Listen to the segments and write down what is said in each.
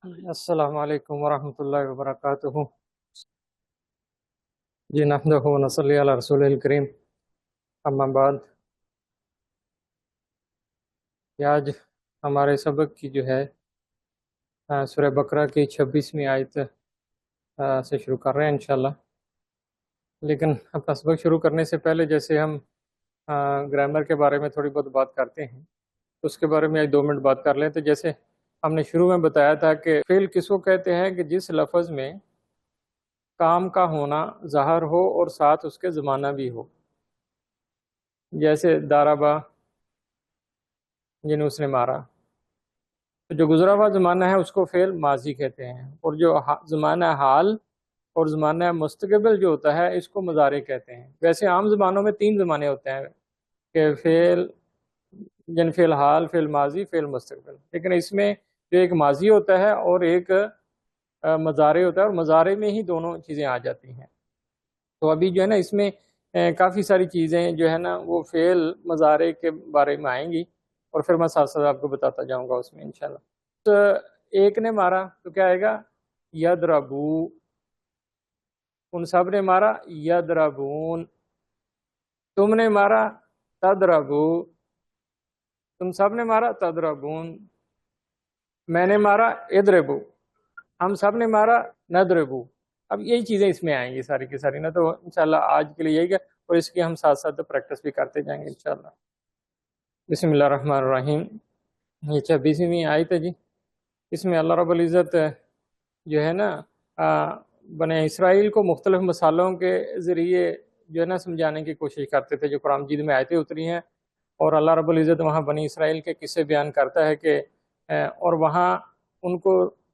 السلام علیکم ورحمۃ اللہ وبرکاتہ. جی نحمدہ و نصلی علی رسول الکریم. اما بعد، یہ آج ہمارے سبق کی جو ہے سورہ بقرہ کی 26ویں آیت سے شروع کر رہے ہیں انشاءاللہ. لیکن اپنا سبق شروع کرنے سے پہلے جیسے ہم گرامر کے بارے میں تھوڑی بہت بات کرتے ہیں، اس کے بارے میں آج 2 منٹ بات کر لیں. تو جیسے ہم نے شروع میں بتایا تھا کہ فعل کس کو کہتے ہیں کہ جس لفظ میں کام کا ہونا ظاہر ہو اور ساتھ اس کے زمانہ بھی ہو. جیسے دارابا یعنی اس نے مارا، تو جو گزرا ہوا زمانہ ہے اس کو فعل ماضی کہتے ہیں، اور جو زمانہ حال اور زمانہ مستقبل جو ہوتا ہے اس کو مضارع کہتے ہیں. ویسے عام زبانوں میں 3 زمانے ہوتے ہیں کہ فعل یعنی فعل حال، فعل ماضی، فعل مستقبل. لیکن اس میں جو ایک ماضی ہوتا ہے اور ایک مضارع ہوتا ہے، اور مضارع میں ہی دونوں چیزیں آ جاتی ہیں. تو ابھی جو ہے نا اس میں کافی ساری چیزیں جو ہے نا وہ فعل مضارع کے بارے میں آئیں گی، اور پھر میں ساتھ ساتھ آپ کو بتاتا جاؤں گا اس میں انشاءاللہ. تو ایک نے مارا تو کیا آئے گا؟ یضربو. ان سب نے مارا یضربون. تم نے مارا تضربو. تم سب نے مارا تضربون. میں نے مارا اضربو. ہم سب نے مارا نضربو. اب یہی چیزیں اس میں آئیں گی ساری کی ساری نا. تو انشاءاللہ آج کے لیے یہی ہے، اور اس کی ہم ساتھ ساتھ پریکٹس بھی کرتے جائیں گے انشاءاللہ. بسم اللہ الرحمن الرحیم. یہ 26ویں آیت ہے جی. اس میں اللہ رب العزت جو ہے نا بنی اسرائیل کو مختلف مثالوں کے ذریعے جو ہے نا سمجھانے کی کوشش کرتے تھے. جو قرآن مجید میں آیتیں اتری ہیں، اور اللہ رب العزت وہاں بنی اسرائیل کے قصے بیان کرتا ہے کہ اور وہاں ان کو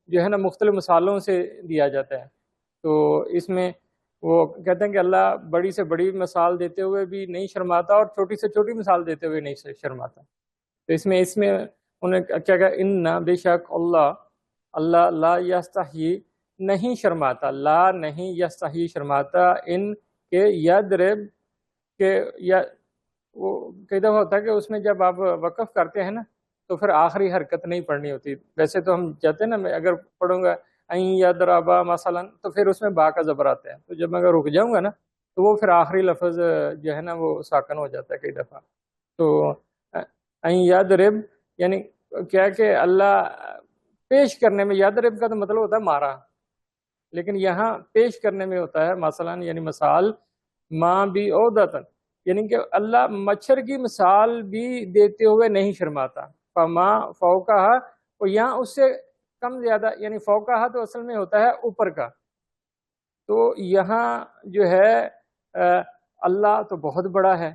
جو ہے نا مختلف مثالوں سے دیا جاتا ہے. تو اس میں وہ کہتے ہیں کہ اللہ بڑی سے بڑی مثال دیتے ہوئے بھی نہیں شرماتا، اور چھوٹی سے چھوٹی مثال دیتے ہوئے نہیں شرماتا. تو اس میں انہیں کیا کہا؟ ان بے شک اللہ لا یستحی نہیں شرماتا، لا نہیں یستحی شرماتا، ان کے یضرب کہ یا وہ کئی دفعہ ہوتا ہے کہ اس میں جب آپ وقف کرتے ہیں نا تو پھر آخری حرکت نہیں پڑھنی ہوتی. ویسے تو ہم چاہتے ہیں نا میں اگر پڑھوں گا این یضربا مثلا تو پھر اس میں با کا زبر آتا ہے، تو جب میں اگر رک جاؤں گا نا تو وہ پھر آخری لفظ جو ہے نا وہ ساکن ہو جاتا ہے کئی دفعہ. تو این یضرب یعنی کیا کہ اللہ پیش کرنے میں، یضرب کا تو مطلب ہوتا ہے مارا، لیکن یہاں پیش کرنے میں ہوتا ہے مثلا یعنی مثال ماں بھی عودتن، یعنی کہ اللہ مچھر کی مثال بھی دیتے ہوئے نہیں شرماتا. فما فوقہ، اور یہاں اس سے کم زیادہ، یعنی فوقہ تو اصل میں ہوتا ہے اوپر کا. تو یہاں جو ہے اللہ تو بہت بڑا ہے،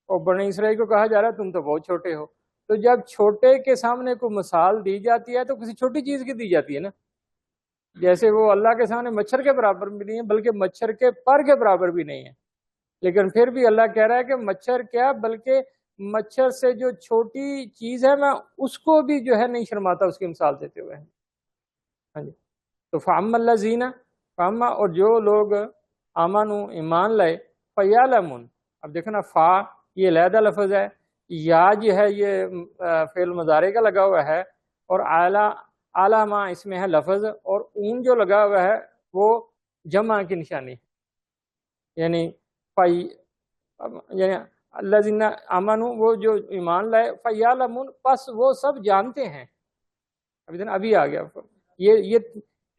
اور بنی اسرائیل کو کہا جا رہا ہے تم تو بہت چھوٹے ہو. تو جب چھوٹے کے سامنے کوئی مثال دی جاتی ہے تو کسی چھوٹی چیز کی دی جاتی ہے نا. جیسے وہ اللہ کے سامنے مچھر کے برابر بھی نہیں ہے، بلکہ مچھر کے پر کے برابر بھی نہیں ہے، لیکن پھر بھی اللہ کہہ رہا ہے کہ مچھر کیا بلکہ مچھر سے جو چھوٹی چیز ہے میں اس کو بھی جو ہے نہیں شرماتا اس کی مثال دیتے ہوئے. ہاں جی. تو فاما اللہ زینہ، فاما اور جو لوگ آمنو ایمان لائے، فیعلمون. اب دیکھو نا فا یہ علیحدہ لفظ ہے، یا جو ہے یہ فعل مضارع کا لگا ہوا ہے، اور اعلیٰ ما اس میں ہے لفظ، اور اون جو لگا ہوا ہے وہ جمع کی نشانی، یعنی یعنی اللہ زینہ امنو وہ جو ایمان لائے، فیعلمون پس وہ سب جانتے ہیں. ابھی آ گیا یہ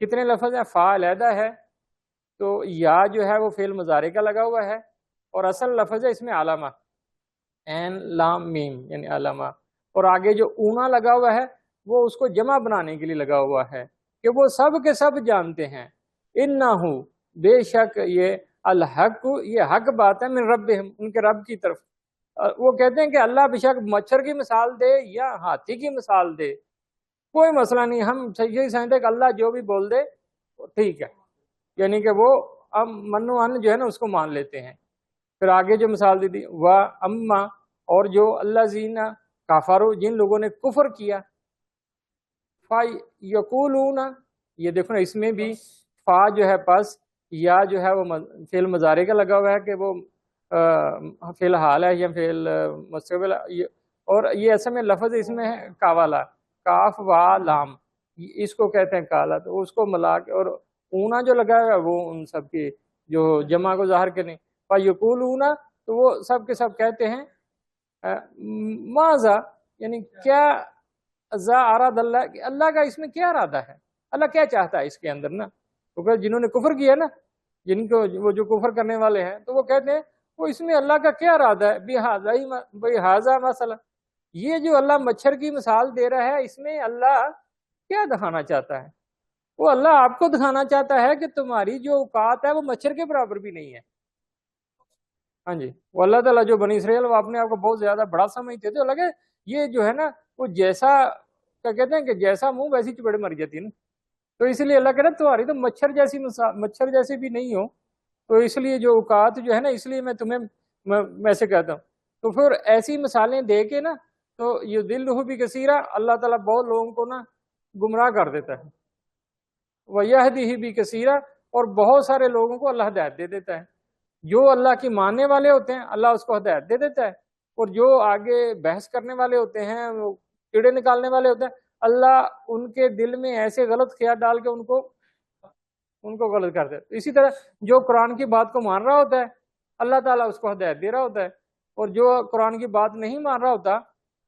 کتنے لفظ ہیں؟ فا علیحدہ ہے، تو یا جو ہے وہ فعل مضارع کا لگا ہوا ہے، اور اصل لفظ ہے اس میں علامہ، این لام میم یعنی علامہ، اور آگے جو اونا لگا ہوا ہے وہ اس کو جمع بنانے کے لیے لگا ہوا ہے کہ وہ سب کے سب جانتے ہیں. انہو بے شک یہ الحق یہ حق بات ہے من ربہم ان کے رب کی طرف. وہ کہتے ہیں کہ اللہ بے شک مچھر کی مثال دے یا ہاتھی کی مثال دے کوئی مسئلہ نہیں، ہم یہی سمجھتے کہ اللہ جو بھی بول دے ٹھیک ہے، یعنی کہ وہ منو ان جو ہے نا اس کو مان لیتے ہیں. پھر آگے جو مثال دی تھی وہ اما اور جو اللہ زینہ کافرو جن لوگوں نے کفر کیا، فا یقولون یہ دیکھو نا اس میں بھی فا جو ہے پس یا جو ہے وہ فعل مضارع کا لگا ہوا ہے کہ وہ فعل حال ہے یا فعل مستقبل، اور یہ اصل میں لفظ اس میں ہے کاوالا، کاف وا لام. اس کو کہتے ہیں کالا، تو اس کو ملا کے اور اونا جو لگا ہوا ہے وہ ان سب کی جو جمع کو ظاہر کرنے، فیقولون تو وہ سب کے سب کہتے ہیں ماذا، یعنی کیا، ذا اراد اللہ، کہ اللہ کا اس میں کیا ارادہ ہے، اللہ کیا چاہتا ہے اس کے اندر نا، کیونکہ جنہوں نے کفر کیا نا، جن کو وہ جو کفر کرنے والے ہیں، تو وہ کہتے ہیں وہ اس میں اللہ کا کیا ارادہ ہے، بہذا مسئلہ، یہ جو اللہ مچھر کی مثال دے رہا ہے اس میں اللہ کیا دکھانا چاہتا ہے؟ وہ اللہ آپ کو دکھانا چاہتا ہے کہ تمہاری جو اوقات ہے وہ مچھر کے برابر بھی نہیں ہے۔ ہاں جی، وہ اللہ تعالیٰ جو بنی اسرائیل وہ اپنے آپ کو بہت زیادہ بڑا سمجھتے تھے، لگے یہ جو ہے نا وہ جیسا کیا کہتے ہیں کہ جیسا منہ ویسی چپڑ مر جاتی ہے نا، تو اس لیے اللہ کہہ رہا تمہاری تو مچھر جیسی مچھر جیسے بھی نہیں ہو، تو اس لیے جو اوقات جو ہے نا اس لیے میں تمہیں میں سے کہتا ہوں۔ تو پھر ایسی مثالیں دے کے نا تو یہ دل بھی کثیرہ، اللہ تعالیٰ بہت لوگوں کو نا گمراہ کر دیتا ہے، وَيَهْدِهِ بِكَثِيرًا، اور بہت سارے لوگوں کو اللہ ہدایت دے دیتا ہے، جو اللہ کی ماننے والے ہوتے ہیں اللہ اس کو ہدایت دے دیتا ہے، اور جو آگے بحث کرنے والے ہوتے ہیں، وہ کیڑے نکالنے والے ہوتے ہیں، اللہ ان کے دل میں ایسے غلط خیال ڈال کے ان کو غلط کر دیتا ہے۔ اسی طرح جو قرآن کی بات کو مان رہا ہوتا ہے اللہ تعالیٰ اس کو ہدایت دے رہا ہوتا ہے، اور جو قرآن کی بات نہیں مان رہا ہوتا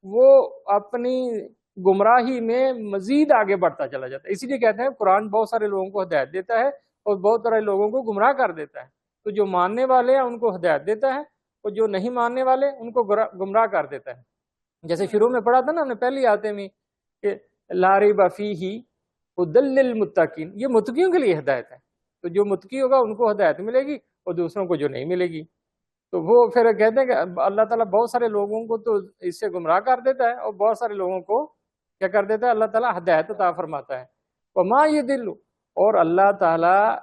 وہ اپنی گمراہی میں مزید آگے بڑھتا چلا جاتا ہے۔ اسی لیے کہتے ہیں قرآن بہت سارے لوگوں کو ہدایت دیتا ہے اور بہت سارے لوگوں کو گمراہ کر دیتا ہے، تو جو ماننے والے ہیں ان کو ہدایت دیتا ہے اور جو نہیں ماننے والے ان کو گمراہ کر دیتا ہے۔ جیسے شروع میں پڑھا تھا نا ہم نے پہلی آیت میں کہ لا ریب فیہ ھدی للمتقین، یہ متقیوں کے لیے ہدایت ہے، تو جو متقی ہوگا ان کو ہدایت ملے گی اور دوسروں کو جو نہیں ملے گی۔ تو وہ پھر کہتے ہیں کہ اللہ تعالیٰ بہت سارے لوگوں کو تو اس سے گمراہ کر دیتا ہے اور بہت سارے لوگوں کو کیا کر دیتا ہے، اللہ تعالیٰ ہدایت عطا فرماتا ہے۔ وما یضل، اور اللہ تعالیٰ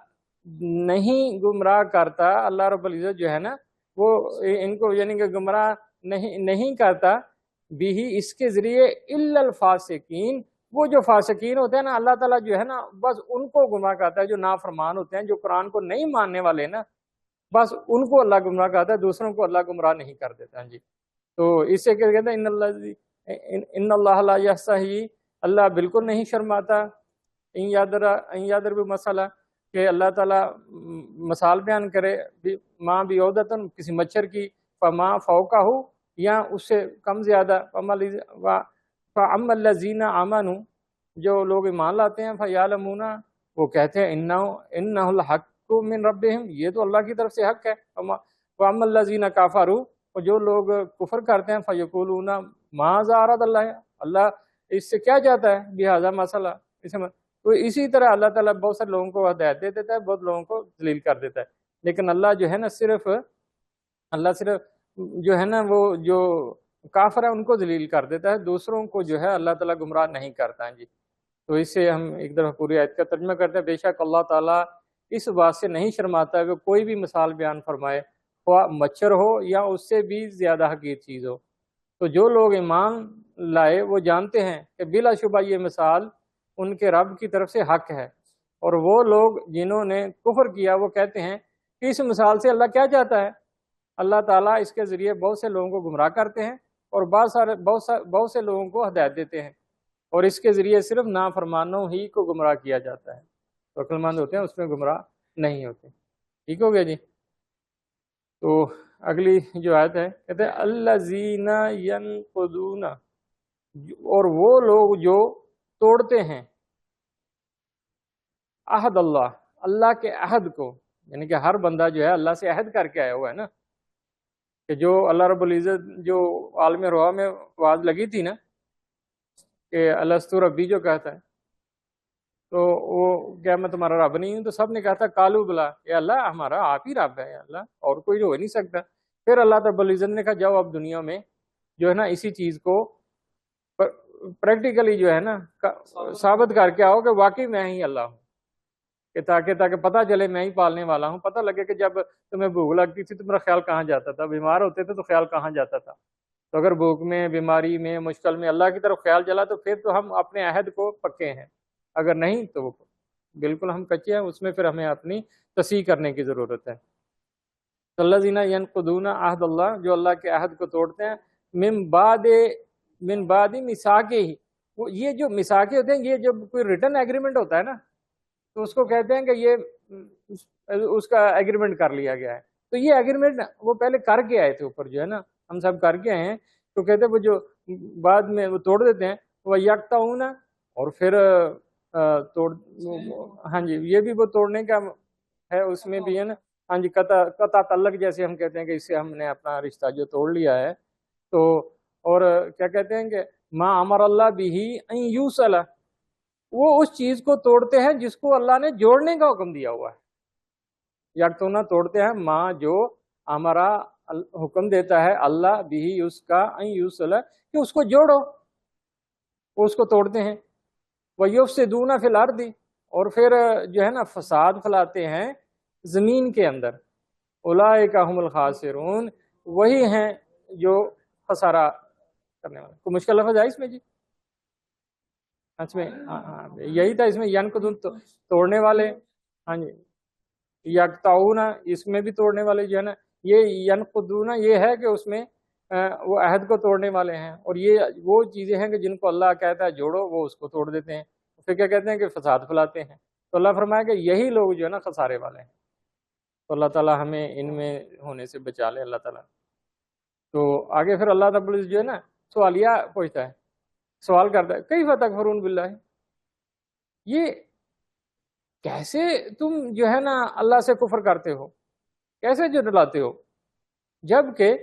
نہیں گمراہ کرتا، اللہ رب العزت جو ہے نا وہ ان کو یعنی کہ گمراہ نہیں کرتا بھی اس کے ذریعے الا الفاسقین، وہ جو فاسقین ہوتے ہیں نا اللہ تعالیٰ جو ہے نا بس ان کو گمراہ کرتا ہے، جو نافرمان ہوتے ہیں، جو قرآن کو نہیں ماننے والے نا بس ان کو اللہ گمراہ کرتا ہے، دوسروں کو اللہ گمراہ نہیں کر دیتا ہے جی۔ تو اس سے کیا کہتے ہیں ان اللہ لا یستحی، اللہ بالکل نہیں شرماتا، ان یادر بھی مسئلہ کہ اللہ تعالیٰ مثال بیان کرے ماں بھی عودتن کسی مچھر کی، فما فوقہ ہو یا اس سے کم زیادہ، فَأَمَّا الَّذِينَ آمَنُوا، جو لوگ ایمان لاتے ہیں، فَيَعْلَمُونَ، وہ کہتے ہیں اِنَّهُ الْحَقُّ مِن رَبِّهِمْ، یہ تو اللہ کی طرف سے حق ہے۔ وَأَمَّا الَّذِينَ كَفَرُوا، اور جو لوگ کفر کرتے ہیں، فَيَقُولُونَ مَاذَا أَرَادَ اللَّهُ، اللہ اس سے کیا چاہتا ہے، بِهَذَا مسئلہ، تو اسی طرح اللہ تعالیٰ بہت سارے لوگوں کو ہدایت دے دیتا ہے، بہت لوگوں کو ذلیل کر دیتا ہے، لیکن اللہ جو ہے نا صرف جو ہے نا وہ جو کافر ہے ان کو ذلیل کر دیتا ہے، دوسروں کو جو ہے اللہ تعالیٰ گمراہ نہیں کرتا ہے جی۔ تو اس سے ہم ایک دفعہ پوری آیت کا ترجمہ کرتے ہیں، بے شک اللہ تعالیٰ اس بات سے نہیں شرماتا کہ کوئی بھی مثال بیان فرمائے، خواہ مچھر ہو یا اس سے بھی زیادہ حقیر چیز ہو۔ تو جو لوگ ایمان لائے وہ جانتے ہیں کہ بلا شبہ یہ مثال ان کے رب کی طرف سے حق ہے، اور وہ لوگ جنہوں نے کفر کیا وہ کہتے ہیں کہ اس مثال سے اللہ کیا چاہتا ہے، اللہ تعالیٰ اس کے ذریعے بہت سے لوگوں کو گمراہ کرتے ہیں اور بہت سے لوگوں کو ہدایت دیتے ہیں، اور اس کے ذریعے صرف نافرمانوں ہی کو گمراہ کیا جاتا ہے، تو عقل مند ہوتے ہیں اس میں گمراہ نہیں ہوتے۔ ٹھیک ہو گیا جی۔ تو اگلی جو آیت ہے کہتے ہیں الذین ینقضون، اور وہ لوگ جو توڑتے ہیں عہد اللہ کے عہد کو، یعنی کہ ہر بندہ جو ہے اللہ سے عہد کر کے آیا ہوا ہے نا، کہ جو اللہ رب العزت جو عالم روا میں آواز لگی تھی نا کہ الستو ربی جو کہتا ہے، تو وہ کیا میں تمہارا رب نہیں ہوں، تو سب نے کہا تھا کالو بلا، اے اللہ ہمارا آپ ہی رب ہے یا اللہ، اور کوئی ہو نہیں سکتا۔ پھر اللہ رب العزت نے کہا جاؤ اب دنیا میں جو ہے نا اسی چیز کو پریکٹیکلی جو ہے نا ثابت کر کے آؤ کہ واقعی میں ہی اللہ ہوں، کہ تاکہ پتہ چلے میں ہی پالنے والا ہوں، پتہ لگے کہ جب تمہیں بھوک لگتی تھی تو میرا خیال کہاں جاتا تھا، بیمار ہوتے تھے تو خیال کہاں جاتا تھا، تو اگر بھوک میں، بیماری میں، مشکل میں اللہ کی طرف خیال چلا تو پھر تو ہم اپنے عہد کو پکے ہیں، اگر نہیں تو وہ بالکل ہم کچے ہیں، اس میں پھر ہمیں اپنی تصحیح کرنے کی ضرورت ہے۔ الذین ینقضون عہد اللہ، جو اللہ کے عہد کو توڑتے ہیں، من بعد میثاقہ، وہ یہ جو میثاقی ہوتے ہیں، یہ جب کوئی ریٹن ایگریمنٹ ہوتا ہے نا تو اس کو کہتے ہیں کہ یہ اس کا ایگریمنٹ کر لیا گیا ہے. تو یہ ایگریمنٹ وہ پہلے کر کے آئے تھے اوپر جو ہے نا، ہم سب کر کے آئے ہیں. تو کہتے ہیں وہ جو بعد میں وہ توڑ دیتے ہیں وہ یکطعون، اور پھر توڑ، ہاں جی یہ بھی وہ توڑنے کا ہے، اس میں بھی ہے نا. ہاں جی قطع تعلق جیسے ہم کہتے ہیں کہ اس سے ہم نے اپنا رشتہ جو توڑ لیا ہے. تو اور کیا کہتے ہیں کہ ما امر اللہ بھی ان یوصل، وہ اس چیز کو توڑتے ہیں جس کو اللہ نے جوڑنے کا حکم دیا ہوا ہے. یکتونا توڑتے ہیں ماں جو ہمارا حکم دیتا ہے اللہ بھی اس کا ان یوصل، کہ اس کو جوڑو، وہ اس کو توڑتے ہیں. وَيُفْسِدُونَ فِي الْأَرْضِ، اور پھر جو ہے نا فساد پھیلاتے ہیں زمین کے اندر. اولئک هم الخاسرون، وہی ہیں جو خسارہ کرنے والے. کوئی مشکل لفظ ہے اس میں جی؟ اس میں یہی تھا، اس میں ینقضون توڑنے والے. ہاں جی یقطعون، اس میں بھی توڑنے والے جو ہے نا. یہ ینقضون یہ ہے کہ اس میں وہ عہد کو توڑنے والے ہیں، اور یہ وہ چیزیں ہیں کہ جن کو اللہ کہتا ہے جوڑو وہ اس کو توڑ دیتے ہیں. پھر کیا کہتے ہیں کہ فساد پھیلاتے ہیں. تو اللہ فرمایا کہ یہی لوگ جو ہے نا خسارے والے ہیں. تو اللہ تعالیٰ ہمیں ان میں ہونے سے بچا لے اللہ تعالیٰ. تو آگے پھر اللہ تعالیٰ جو ہے نا سوالیہ پوچھتا ہے، سوال کرتا ہے کیف تکفرون باللہ، یہ کیسے تم جو ہے نا اللہ سے کفر کرتے ہو، کیسے جھٹلاتے ہو، جب کہ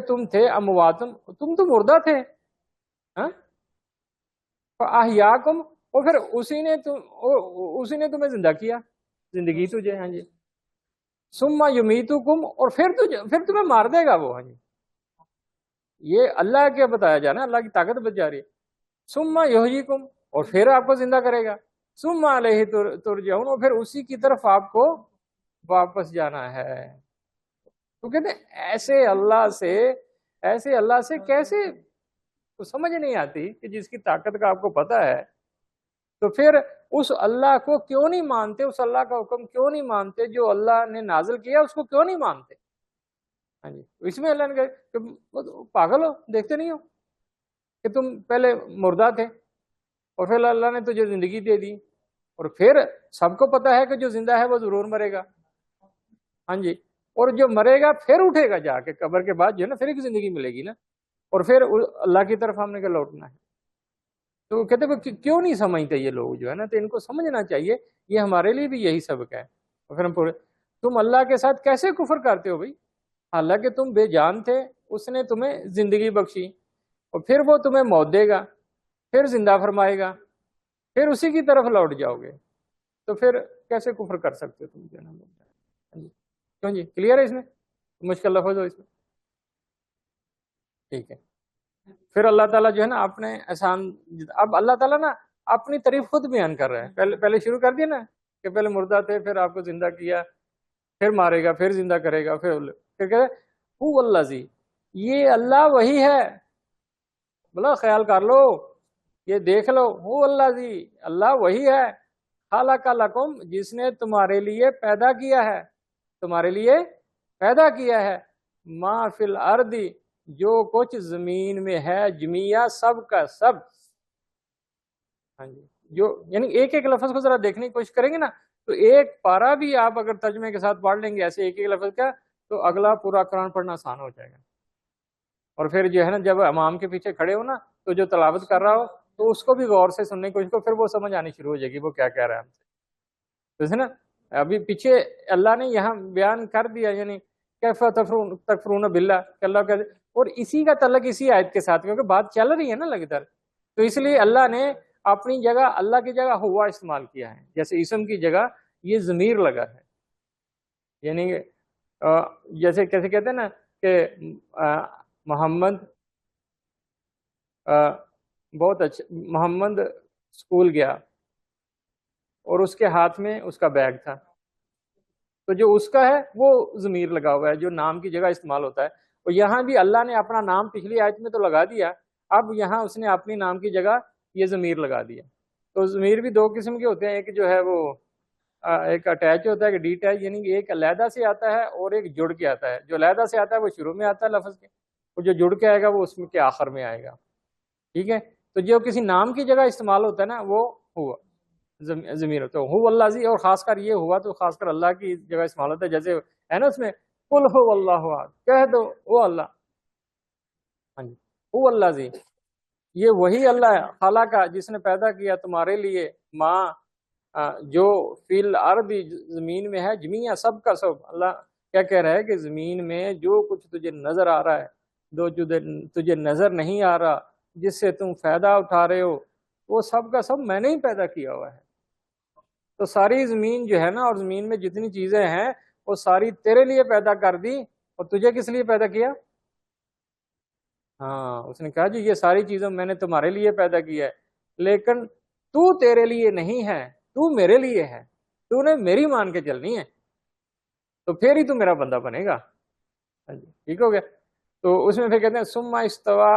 تم تھے امواتم، تم تو مردہ تھے. فاحیاکم، اور پھر اسی نے تمہیں زندہ کیا، زندگی تجھے. ہاں جی ثم یمیتکم، اور پھر تمہیں مار دے گا وہ. ہاں جی یہ اللہ کیا بتایا جا رہا ہے، اللہ کی طاقت بچ جا رہی ہے. ثم یحییکم، اور پھر آپ کو زندہ کرے گا. ثم علیہ ترجعون، اور پھر اسی کی طرف آپ کو واپس جانا ہے. تو کہتے ہیں ایسے اللہ سے کیسے سمجھ نہیں آتی کہ جس کی طاقت کا آپ کو پتا ہے، تو پھر اس اللہ کو کیوں نہیں مانتے، اس اللہ کا حکم کیوں نہیں مانتے جو اللہ نے نازل کیا اس کو کیوں نہیں مانتے. ہاں جی اس میں اللہ نے کہا کہ پاگل ہو، دیکھتے نہیں ہو کہ تم پہلے مردہ تھے اور پھر اللہ نے تجھے زندگی دے دی، اور پھر سب کو پتا ہے کہ جو زندہ ہے وہ ضرور مرے گا. ہاں جی اور جو مرے گا پھر اٹھے گا جا کے قبر کے بعد جو ہے نا، پھر ایک زندگی ملے گی نا، اور پھر اللہ کی طرف ہم نے کہ لوٹنا ہے. تو کہتے ہیں کیوں نہیں سمجھتے یہ لوگ جو ہے نا، تو ان کو سمجھنا چاہیے، یہ ہمارے لیے بھی یہی سبق ہے. اور پھر ہم پورے تم اللہ کے ساتھ کیسے کفر کرتے ہو بھائی، حالانکہ تم بے جان تھے، اس نے تمہیں زندگی بخشی، اور پھر وہ تمہیں موت دے گا، پھر زندہ فرمائے گا، پھر اسی کی طرف لوٹ جاؤ گے. تو پھر کیسے کفر کر سکتے ہو تم جو ہے نا. کیوں جی کلیئر ہے اس میں؟ مشکل لفظ ہو اس میں؟ ٹھیک ہے. پھر اللہ تعالیٰ جو ہے نا اپنے احسان، اب اللہ تعالیٰ نا اپنی تعریف خود بیان کر رہے ہیں. پہلے شروع کر دیا نا کہ پہلے مردہ تھے، پھر آپ کو زندہ کیا، پھر مارے گا، پھر زندہ کرے گا، پھر کہتے ہو الذی، یہ اللہ وہی ہے. بلا خیال کر لو، یہ دیکھ لو، ہو الذی، اللہ وہی ہے، خلق لکم، جس نے تمہارے لیے پیدا کیا ہے، تمہارے لیے پیدا کیا ہے، ما فی الارض، جو کچھ زمین میں ہے، جميعا، سب کا سب. ہاں جی جو یعنی ایک ایک لفظ کو ذرا دیکھنے کی کوشش کریں گے نا، تو ایک پارا بھی آپ اگر ترجمے کے ساتھ پڑھ لیں گے ایسے ایک ایک لفظ کا، تو اگلا پورا قرآن پڑھنا آسان ہو جائے گا. اور پھر جو ہے نا جب امام کے پیچھے کھڑے ہو نا، تو جو تلاوت کر رہا ہو تو اس کو بھی غور سے سننے کی کوشش کرو، پھر وہ سمجھ آنی شروع ہو جائے گی وہ کیا کہہ رہا ہے ہم سے. جیسے نا ابھی پیچھے اللہ نے یہاں بیان کر دیا، یعنی کیف تکفرون باللہ، کہ اللہ کہتے، اور اسی کا تعلق اسی آیت کے ساتھ، کیونکہ بات چل رہی ہے نا لگاتار، تو اس لیے اللہ نے اپنی جگہ اللہ کی جگہ ہوا استعمال کیا ہے. جیسے اسم کی جگہ یہ ضمیر لگا ہے، یعنی جیسے کیسے کہتے ہیں نا کہ محمد بہت اچھا، محمد اسکول گیا اور اس کے ہاتھ میں اس کا بیگ تھا، تو جو اس کا ہے وہ ضمیر لگا ہوا ہے جو نام کی جگہ استعمال ہوتا ہے. اور یہاں بھی اللہ نے اپنا نام پچھلی آیت میں تو لگا دیا، اب یہاں اس نے اپنی نام کی جگہ یہ ضمیر لگا دیا. تو ضمیر بھی دو قسم کے ہوتے ہیں، ایک جو ہے وہ ایک اٹیچ ہوتا ہے، ایک ڈی اٹیچ، یعنی کہ ایک علیحدہ سے آتا ہے اور ایک جڑ کے آتا ہے. جو علیحدہ سے آتا ہے وہ شروع میں آتا ہے لفظ کے، اور جو جڑ کے آئے گا وہ اس میں کے آخر میں آئے گا. ٹھیک ہے، تو جو کسی نام کی جگہ استعمال ہوتا ہے نا وہ ہوا ضمیر ہوتا ہے، ہو اللہ زی، اور خاص کر یہ ہوا تو خاص کر اللہ کی جگہ استعمال ہوتا ہے، جیسے ہے نا اس میں قل هو اللہ احد، کہہ دو وہ اللہ، ہاں جی، هو اللہ زی، یہ وہی اللہ ہے خلا کا جس نے پیدا کیا تمہارے لیے، ماں جو فی الارض زمین میں ہے، جمیع سب کا سب، اللہ کیا کہہ رہا ہے کہ زمین میں جو کچھ تجھے نظر آ رہا ہے، جو تجھے نظر نہیں آ رہا، جس سے تم فائدہ اٹھا رہے ہو، وہ سب کا سب میں نے ہی پیدا کیا ہوا ہے۔ تو ساری زمین جو ہے نا، اور زمین میں جتنی چیزیں ہیں وہ ساری تیرے لیے پیدا کر دی، اور تجھے کس لیے پیدا کیا؟ ہاں، اس نے کہا جی یہ ساری چیزیں میں نے تمہارے لیے پیدا کی ہے، لیکن تو تیرے لیے نہیں ہے، تو میرے لیے ہے، تو نے میری مان کے چلنی ہے، تو پھر ہی تو میرا بندہ بنے گا۔ ہاں جی، ٹھیک ہو گیا۔ تو اس میں پھر کہتے ہیں ثم استوى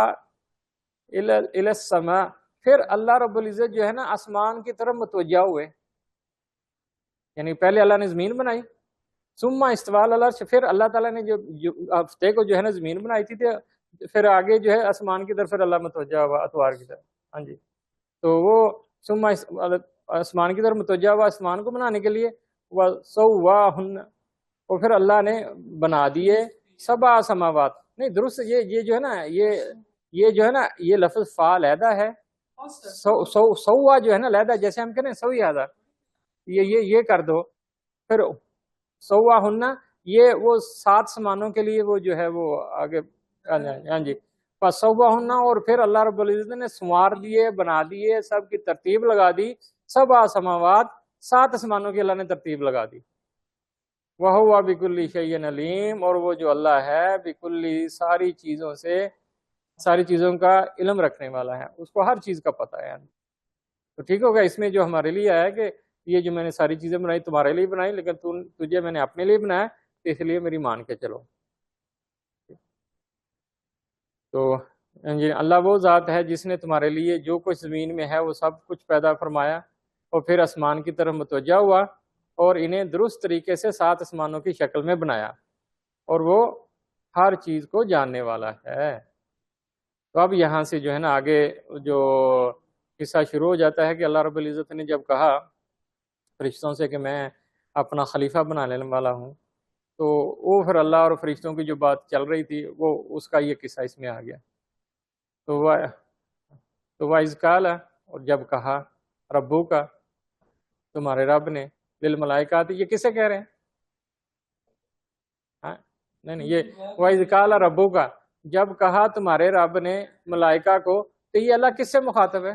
الی السماء، پھر اللہ رب العزت جو ہے نا آسمان کی طرف متوجہ ہوئے، یعنی پہلے اللہ نے زمین بنائی، ثم استوى علی العرش، پھر اللہ تعالیٰ نے جو ہفتے کو جو ہے نا زمین بنائی تھی، پھر آگے جو ہے آسمان کی طرف پھر اللہ متوجہ ہوا اتوار کی طرف، ہاں جی، تو وہ ثم آسمان کی طرف متوجہ ہوا آسمان کو بنانے کے لیے، وَسَوَّاهُنَّ، اور پھر اللہ نے بنا دیے سبع سماوات، نہیں درست یہ جو ہے نا یہ جو ہے نا یہ لفظ فا علیحدہ ہے، سوا جو ہے نا علیحدہ، جیسے ہم کہتے ہیں سوی آدھا، یہ کر دو، پھر سواہن، یہ وہ 7 سمانوں کے لیے وہ جو ہے وہ آگے، ہاں جی، سواہن، اور پھر اللہ رب العزت نے سنوار دیے، بنا دیے، سب کی ترتیب لگا دی، سبع سماوات، 7 آسمانوں کی اللہ نے ترتیب لگا دی، وَهُوَ بِكُلِّ شَيْءٍ عَلِيمٌ، اور وہ جو اللہ ہے بِكُلِّ، ساری چیزوں کا علم رکھنے والا ہے، اس کو ہر چیز کا پتہ ہے۔ تو ٹھیک ہوگا، اس میں جو ہمارے لیے آیا کہ یہ جو میں نے ساری چیزیں بنائی تمہارے لیے بنائی، لیکن تجھے میں نے اپنے لیے بنایا، تو اس لیے میری مان کے چلو۔ تو اللہ وہ ذات ہے جس نے تمہارے لیے جو کچھ زمین میں ہے وہ سب کچھ پیدا فرمایا، اور پھر آسمان کی طرف متوجہ ہوا، اور انہیں درست طریقے سے 7 آسمانوں کی شکل میں بنایا، اور وہ ہر چیز کو جاننے والا ہے۔ تو اب یہاں سے جو ہے نا آگے جو قصہ شروع ہو جاتا ہے کہ اللہ رب العزت نے جب کہا فرشتوں سے کہ میں اپنا خلیفہ بنانے والا ہوں، تو وہ پھر اللہ اور فرشتوں کی جو بات چل رہی تھی وہ اس کا یہ قصہ اس میں آ گیا۔ تو وَإِذْ قَالَ، اور جب کہا ربو کا، تمہارے رب نے، للملائکات، یہ کسے کہہ رہے ہیں؟ ہاں نہیں یہ وَإِذْ قَالَ ربو کا، جب کہا تمہارے رب نے ملائکہ کو، تو یہ اللہ کس سے مخاطب ہے؟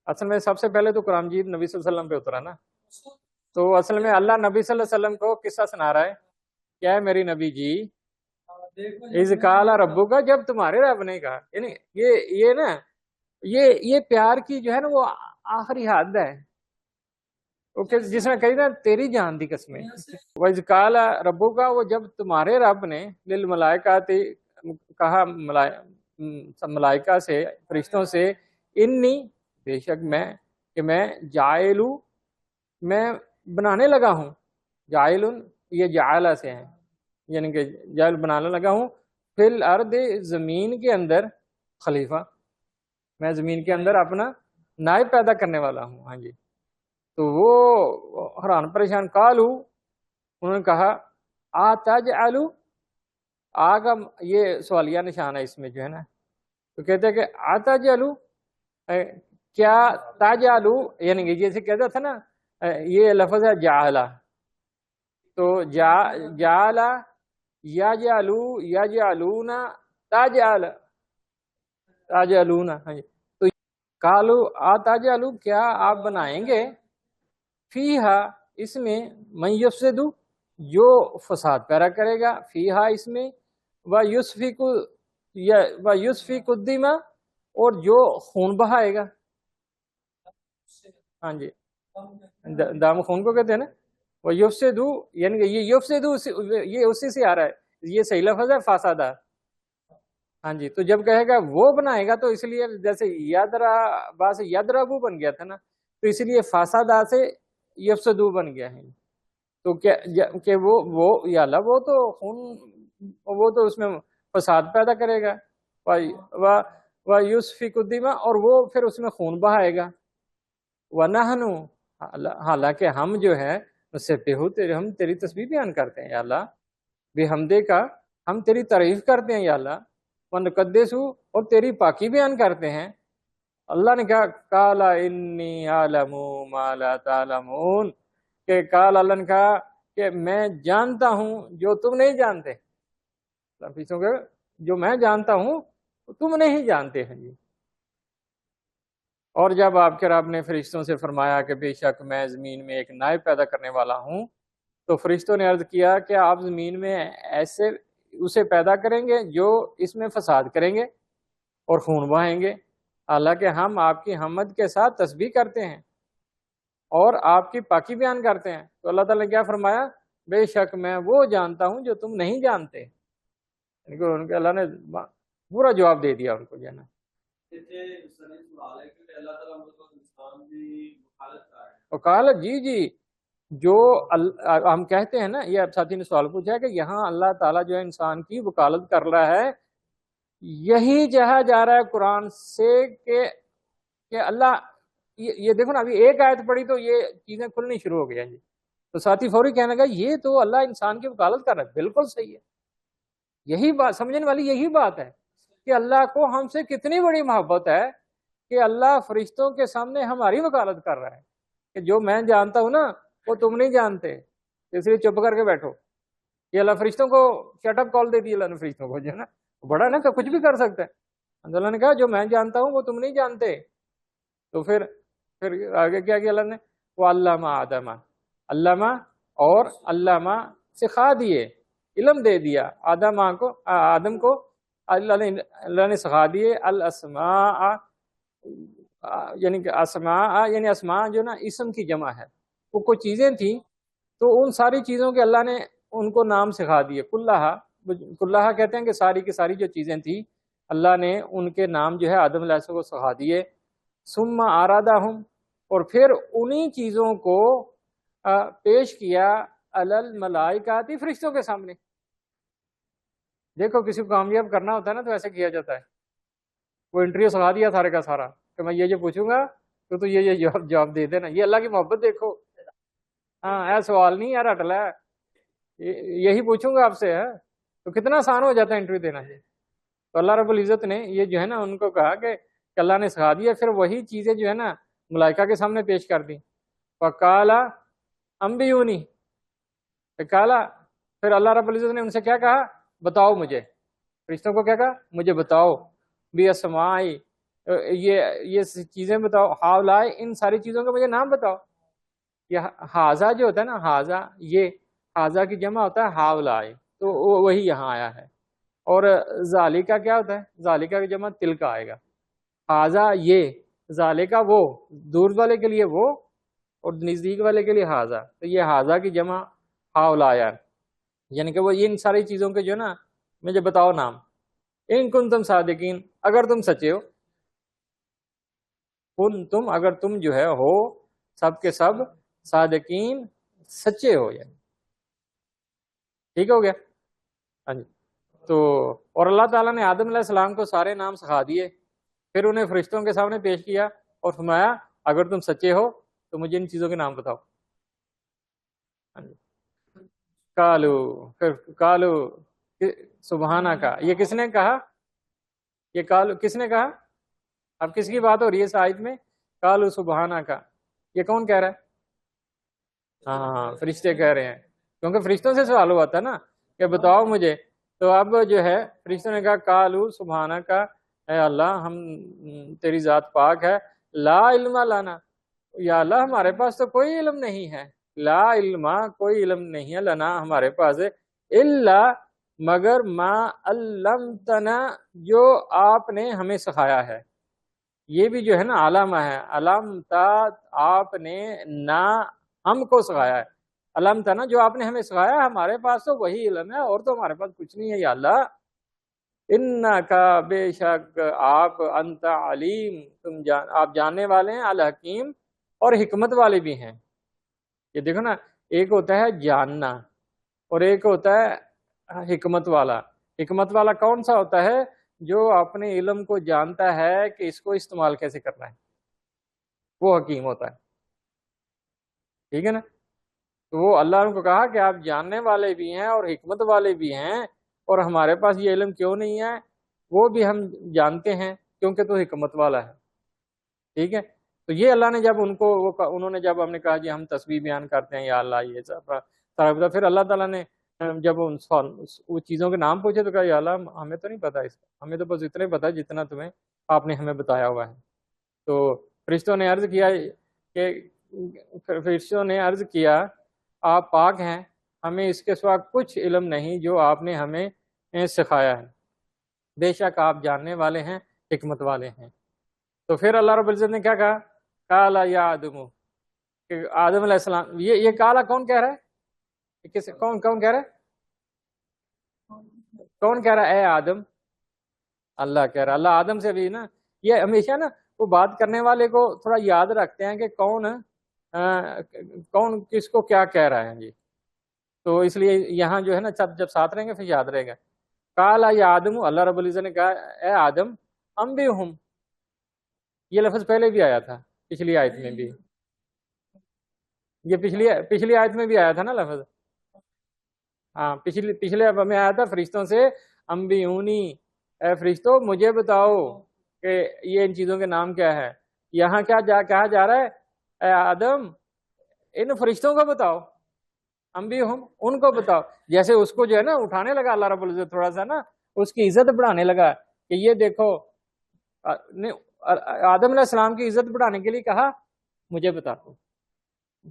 اصل میں سب سے پہلے تو قرآن مجید نبی صلی اللہ علیہ وسلم پہ اترا نا، تو اصل میں اللہ نبی صلی اللہ علیہ وسلم کو قصہ سنا رہا ہے، کیا ہے میری نبی جی، اذ قال ربو کا، جب تمہارے رب نے کہا، یعنی یہ نا یہ پیار کی جو ہے نا وہ آخری حد ہے، جس میں کہی نا تیری جان دی قسمیں، وَإِذْ قَالَ رَبُّكَ، وہ جب تمہارے رب نے للملائکات کہا ملائکہ سے، فرشتوں سے، انی، بے شک میں، کہ میں جائلو، میں بنانے لگا ہوں، جائل، یہ جعلہ سے ہیں، یعنی کہ جائل بنانے لگا ہوں، فی الارض، زمین کے اندر، خلیفہ، میں زمین کے اندر اپنا نائب پیدا کرنے والا ہوں، ہاں جی۔ تو وہ حیران پریشان، قالو، انہوں نے کہا آتجعلو، آگا یہ سوالیہ نشان ہے اس میں جو ہے نا، تو کہتے ہیں کہ آتجعلو، کیا، تجعلو، یعنی کہ جیسے کہتا تھا نا یہ لفظ ہے جعلہ، تو جعلہ، یجعلو، یجعلون، تجعل، تجعلون، ہاں جی، تو قالو آتجعلو، کیا آپ بنائیں گے، فیہا، اس میں، من یفسد، جو فساد پیدا کرے گا، فیہا، اس میں، ویسفک الدماء، اور جو خون بہائے گا، ہاں جی، دام خون کو کہتے ہیں نا، ویفسد، یعنی کہ یہ یفسد یہ اسی سے آ رہا ہے، یہ صحیح لفظ ہے فاسدہ، ہاں جی، تو جب کہے گا وہ بنائے گا، تو اس لیے جیسے یادرا با سے یدربو بن گیا تھا نا، تو اس لیے فاسدہ سے یفسدو بن گیا ہے، تو کیا کہ وہ یا اللہ، وہ تو خون، وہ تو اس میں فساد پیدا کرے گا، وَيُسْفِكُ الدِّمَاءَ، اور وہ پھر اس میں خون بہائے گا، وَنَحْنُ، حالانکہ ہم جو ہے نسبح، ہم تیری تسبیح بیان کرتے ہیں یا اللہ، بحمدے کا، ہم تیری تعریف کرتے ہیں یا اللہ، وَنُقَدِّسُ، اور تیری پاکی بیان کرتے ہیں۔ اللہ نے کہا قَالَ إِنِّي أَعْلَمُ مَا لَا تَعْلَمُونَ، کہ قال اللہ نے کہا کہ میں جانتا ہوں جو تم نہیں جانتے، جو میں جانتا ہوں تم نہیں جانتے ہیں جی۔ اور جب آپ کے رب نے فرشتوں سے فرمایا کہ بے شک میں زمین میں ایک نائب پیدا کرنے والا ہوں، تو فرشتوں نے عرض کیا کہ آپ زمین میں ایسے اسے پیدا کریں گے جو اس میں فساد کریں گے اور خون بہائیں گے، حالانکہ ہم آپ کی حمد کے ساتھ تسبیح کرتے ہیں اور آپ کی پاکی بیان کرتے ہیں۔ تو اللہ تعالیٰ نے کیا فرمایا؟ بے شک میں وہ جانتا ہوں جو تم نہیں جانتے۔ ان کے اللہ نے پورا جواب دے دیا ان کو، جو ہے نا۔ وکالت، جی جی، جو ہم کہتے ہیں نا، یہ اب ساتھی نے سوال پوچھا ہے کہ یہاں اللہ تعالیٰ جو ہے انسان کی وکالت کر رہا ہے، یہی کہا جا رہا ہے قرآن سے کہ اللہ، یہ دیکھو نا، ابھی ایک آیت پڑھی تو یہ چیزیں کھلنی شروع ہو گئی ہیں جی۔ تو ساتھی فوری کہنے لگا یہ تو اللہ انسان کی وکالت کر رہا ہے، بالکل صحیح ہے، یہی بات سمجھنے والی یہی بات ہے کہ اللہ کو ہم سے کتنی بڑی محبت ہے کہ اللہ فرشتوں کے سامنے ہماری وکالت کر رہا ہے کہ جو میں جانتا ہوں نا وہ تم نہیں جانتے، اس لیے چپ کر کے بیٹھو۔ یہ اللہ فرشتوں کو شٹ اپ کال دے دی اللہ نے فرشتوں کو، جو ہے نا، بڑا نا کہ کچھ بھی کر سکتا ہے۔ اللہ نے کہا جو میں جانتا ہوں وہ تم نہیں جانتے۔ تو پھر آگے کیا کیا اللہ نے؟ وہ علامہ آدم، علامہ اور علامہ سکھا دیے، علم دے دیا آدم کو اللہ نے سکھا دیے الاسماء، یعنی کہ اسماء یعنی اسماء جو نا اسم کی جمع ہے، وہ کوئی چیزیں تھیں تو ان ساری چیزوں کے اللہ نے ان کو نام سکھا دیے، کلہا کہتے ہیں کہ ساری کی ساری جو چیزیں تھیں اللہ نے ان کے نام جو ہے آدم علیہ السلام کو سکھا دیے۔ ثم آرادہم، اور پھر انہی چیزوں کو پیش کیا علی الملائکۃ، فرشتوں کے سامنے۔ دیکھو کسی کو کامیاب کرنا ہوتا ہے نا تو ایسے کیا جاتا ہے، وہ انٹرویو سکھا دیا سارے کا سارا کہ میں یہ پوچھوں گا تو یہ جواب دے دینا۔ یہ اللہ کی محبت دیکھو، ہاں سوال نہیں یار اٹلا ہے، یہی پوچھوں گا آپ سے، ہے تو کتنا آسان ہو جاتا ہے انٹرویو دینا۔ تو اللہ رب العزت نے یہ جو ہے نا ان کو کہا کہ اللہ نے سکھا دیا، پھر وہی چیزیں جو ہے نا ملائکہ کے سامنے پیش کر دی۔ فقال انبئونی، پھر اللہ رب العزت نے ان سے کیا کہا؟ بتاؤ مجھے، فرشتوں کو کیا کہا؟ مجھے بتاؤ، بی اسمائی، یہ چیزیں بتاؤ، ہاؤلائی، ان ساری چیزوں کا مجھے نام بتاؤ۔ یہ حاضہ جو ہوتا ہے نا، حاضہ، یہ حاضہ کی جمع ہوتا ہے ہاؤلائی، تو وہی یہاں آیا ہے۔ اور ذالکہ کیا ہوتا ہے؟ ذالکہ کی جمع تلک آئے گا، حاضہ یہ، ذالکہ وہ، دور والے کے لیے وہ اور نزدیک والے کے لیے حاضہ، تو یہ حاضہ کی جمع ہاؤلائی، یعنی کہ وہ ان ساری چیزوں کے جو نا مجھے بتاؤ نام۔ ان کنتم صادقین، اگر تم سچے ہو، تم اگر تم جو ہے ہو سب کے سب صادقین، سچے ہو، یعنی ٹھیک ہو گیا۔ ہاں جی، تو اور اللہ تعالیٰ نے آدم علیہ السلام کو سارے نام سکھا دیے، پھر انہیں فرشتوں کے سامنے پیش کیا اور فرمایا اگر تم سچے ہو تو مجھے ان چیزوں کے نام بتاؤ۔ ہاں جی، کالو سبحانہ کا، یہ کس نے کہا؟ یہ کالو کس نے کہا؟ اب کس کی بات ہو رہی ہے اس آیت میں؟ کالو سبحانہ کا، یہ کون کہہ رہا ہے؟ ہاں فرشتے کہہ رہے ہیں، کیونکہ فرشتوں سے سوال ہوا تھا نا کہ بتاؤ مجھے، تو اب جو ہے فرشتوں نے کہا کالو سبحانہ کا، اے اللہ ہم تیری ذات پاک ہے، لا علم لنا، یا اللہ ہمارے پاس تو کوئی علم نہیں ہے، لا علم کوئی علم نہیں ہے، لنا ہمارے پاس، الا مگر ما علمتنا جو آپ نے ہمیں سکھایا ہے۔ یہ بھی جو ہے نا علامہ ہے، علامتا آپ نے نہ ہم کو سکھایا ہے، علامتنا جو آپ نے ہمیں سکھایا ہے، ہمارے پاس تو وہی علم ہے اور تو ہمارے پاس کچھ نہیں ہے یا اللہ۔ انکا بے شک آپ، انت علیم آپ جاننے والے ہیں، الحکیم اور حکمت والے بھی ہیں۔ یہ دیکھو نا، ایک ہوتا ہے جاننا اور ایک ہوتا ہے حکمت والا۔ حکمت والا کون سا ہوتا ہے؟ جو اپنے علم کو جانتا ہے کہ اس کو استعمال کیسے کرنا ہے، وہ حکیم ہوتا ہے، ٹھیک ہے نا؟ تو وہ اللہ نے کو کہا کہ آپ جاننے والے بھی ہیں اور حکمت والے بھی ہیں، اور ہمارے پاس یہ علم کیوں نہیں ہے؟ وہ بھی ہم جانتے ہیں کیونکہ تو حکمت والا ہے، ٹھیک ہے؟ تو یہ اللہ نے جب ان کو انہوں نے جب ہم نے کہا جی ہم تسبیح بیان کرتے ہیں یا اللہ یہ سب، پھر اللہ تعالیٰ نے جب ان چیزوں کے نام پوچھے تو کہا یا اللہ ہمیں تو نہیں پتا اس کا، ہمیں تو بس اتنا ہی پتا جتنا تمہیں آپ نے ہمیں بتایا ہوا ہے۔ تو فرشتوں نے عرض کیا کہ آپ پاک ہیں، ہمیں اس کے سوا کچھ علم نہیں جو آپ نے ہمیں سکھایا ہے، بے شک آپ جاننے والے ہیں، حکمت والے ہیں۔ تو پھر اللہ رب العزت نے کیا کہا؟ کالا یا آدم، کہ آدم علیہ السلام، یہ کالا کون کہہ رہا ہے؟ کون کہہ رہا ہے؟ کون کہہ رہا ہے اے آدم؟ اللہ کہہ رہا ہے۔ اللہ آدم سے بھی نا، یہ ہمیشہ نا وہ بات کرنے والے کو تھوڑا یاد رکھتے ہیں کہ کون کس کو کیا کہہ رہا ہے جی، تو اس لیے یہاں جو ہے نا جب ساتھ رہیں گے پھر یاد رہے گا۔ کالا یا آدم، اللہ رب العزت نے کہا اے آدم، ہم بھی ہم، یہ لفظ پہلے بھی آیا تھا پچھلی آیت میں بھی، یہ پچھلی آیت میں بھی آیا تھا نا لفظ، ہاں پچھلے میں آیا تھا فرشتوں سے انبئونی، اے فرشتوں مجھے بتاؤ کہ یہ ان چیزوں کے نام کیا ہے۔ یہاں کیا کہا جا رہا ہے؟ اے آدم ان فرشتوں کو بتاؤ، انبئہم ان کو بتاؤ، جیسے اس کو جو ہے نا اٹھانے لگا اللہ رب العزت، تھوڑا سا نا اس کی عزت بڑھانے لگا کہ یہ دیکھو، آدم علیہ السلام کی عزت بڑھانے کے لیے کہا مجھے بتا دو،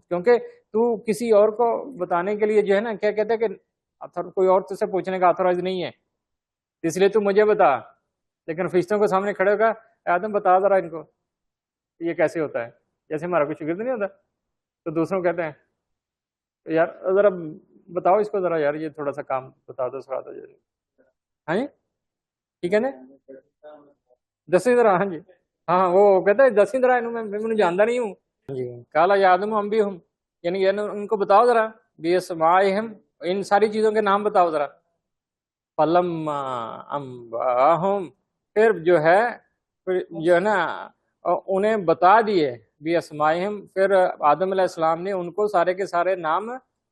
کیونکہ تو کسی اور کو بتانے کے لیے جو ہے نا کیا کہتے ہیں کہ کوئی اور تجھ سے پوچھنے کا آتھورائز نہیں ہے، اس لیے تو مجھے بتا۔ لیکن فرشتوں کو سامنے کھڑے ہوگا، آدم بتا ذرا ان کو یہ کیسے ہوتا ہے، جیسے ہمارا کوئی شاگرد نہیں ہوتا تو دوسروں کہتے ہیں یار ذرا بتاؤ اس کو ذرا، یار یہ تھوڑا سا کام بتا دو سرا دو، ہاں جی ٹھیک ہے نا، دسیں ذرا، ہاں جی ہاں وہ کہتا ہے دسیں ذرا میں جانتا نہیں ہوں جی۔ کالا یا آدم ہم بھی ہم، یعنی ان کو بتاؤ ذرا بِأَسْمَائِهِمْ، ان ساری چیزوں کے نام بتاؤ ذرا۔ فَلَمَّا أَنبَأَهُمْ، پھر جو ہے نا انہیں بتا دیے، بِأَسْمَائِهِمْ، پھر آدم علیہ السلام نے ان کو سارے کے سارے نام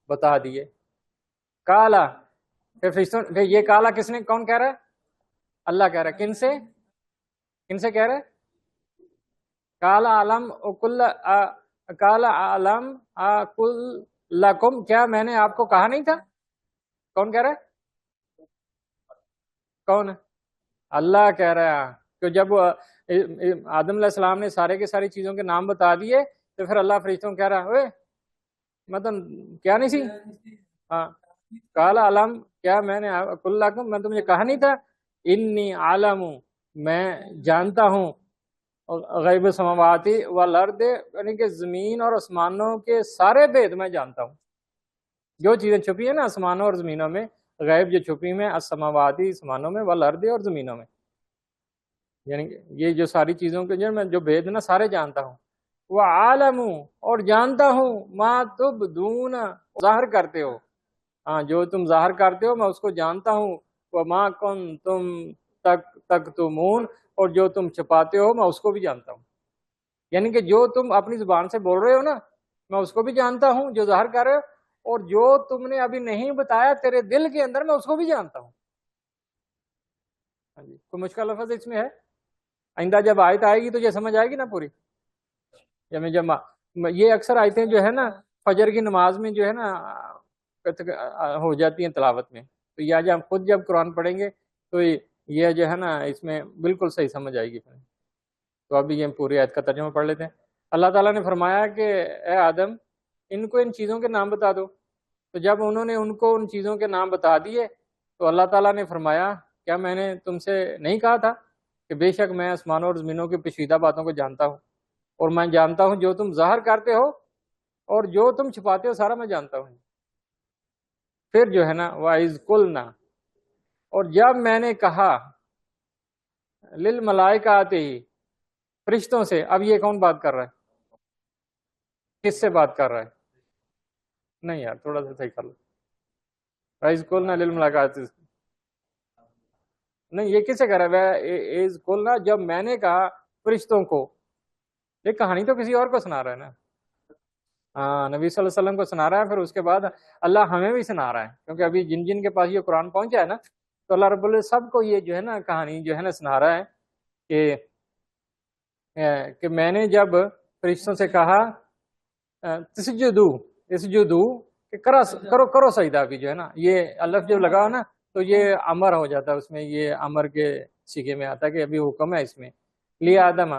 بتا دیے۔ کالا، پھر یہ کالا کس نے، کون کہہ رہا ہے؟ اللہ کہہ رہا ہے۔ کن سے کہہ رہا ہے؟ کالا علم اقل لکم، کیا میں نے آپ کو کہا نہیں تھا؟ کون کہہ رہا ہے؟ کون؟ اللہ کہہ رہا ہے کہ جب آدم علیہ السلام نے سارے کے ساری چیزوں کے نام بتا دیے تو پھر اللہ فرشتوں کہہ رہا ہے مطلب کیا نہیں سی، ہاں کالا علم، کیا میں نے اقل لکم، میں تمہیں کہا نہیں تھا، انی عالم، میں جانتا ہوں، غیب السماواتی والارض، یعنی کہ زمین اور آسمانوں کے سارے بھید میں جانتا ہوں، جو چیزیں چھپی ہیں نا آسمانوں اور زمینوں میں، غیب جو چھپی میں السماواتی آسمانوں میں، والارض اور زمینوں میں، یعنی یہ جو ساری چیزوں کے جو میں جو بھید نا سارے جانتا ہوں، وعالم، اور جانتا ہوں، ما تبدون، ظاہر کرتے ہو، ہاں جو تم ظاہر کرتے ہو میں اس کو جانتا ہوں، وما کنتم تکتمون، اور جو تم چھپاتے ہو میں اس کو بھی جانتا ہوں، یعنی کہ جو تم اپنی زبان سے بول رہے ہو نا میں اس کو بھی جانتا ہوں جو ظاہر کر رہے ہو، اور جو تم نے ابھی نہیں بتایا تیرے دل کے اندر میں اس کو بھی جانتا ہوں۔ ہاں جی، کوئی مشکل لفظ اس میں ہے؟ آئندہ جب آیت آئے گی تو یہ سمجھ آئے گی نا پوری، جب یہ اکثر آیتیں جو ہے نا فجر کی نماز میں جو ہے نا ہو جاتی ہیں تلاوت میں، تو یہ آج ہم خود جب قرآن پڑھیں گے تو یہ جو ہے نا اس میں بالکل صحیح سمجھ آئے گی۔ تو ابھی یہ پوری آیت کا ترجمہ پڑھ لیتے ہیں۔ اللہ تعالیٰ نے فرمایا کہ اے آدم ان کو ان چیزوں کے نام بتا دو، تو جب انہوں نے ان کو ان چیزوں کے نام بتا دیے تو اللہ تعالیٰ نے فرمایا کیا میں نے تم سے نہیں کہا تھا کہ بے شک میں آسمانوں اور زمینوں کی پیچیدہ باتوں کو جانتا ہوں، اور میں جانتا ہوں جو تم ظاہر کرتے ہو اور جو تم چھپاتے ہو سارا میں جانتا ہوں۔ پھر جو ہے نا وَإِذْ قُلْنَا، اور جب میں نے کہا للملائکۃ، فرشتوں سے، اب یہ کون بات کر رہا ہے؟ کس سے بات کر رہا ہے؟ نہیں یار تھوڑا سا صحیح کر لو۔ وَإِذْ قُلْنَا للملائکۃ، نہیں یہ کسے کہہ رہا ہے ایز قلنا، جب میں نے کہا فرشتوں کو. یہ کہانی تو کسی اور کو سنا رہا ہے نا. ہاں نبی صلی اللہ علیہ وسلم کو سنا رہا ہے، پھر اس کے بعد اللہ ہمیں بھی سنا رہا ہے، کیونکہ ابھی جن جن کے پاس یہ قرآن پہنچا ہے نا، تو اللہ رب العزت سب کو یہ جو ہے نا کہانی جو ہے نا سنا رہا ہے کہ میں نے جب فرشتوں سے کہا تسجدو، اسجدو، کہ کرو کرو سجدہ بھی جو ہے نا، یہ الف جب لگا ہو نا تو یہ امر ہو جاتا ہے، اس میں یہ امر کے سیگے میں آتا ہے کہ ابھی حکم ہے اس میں. لیا آدم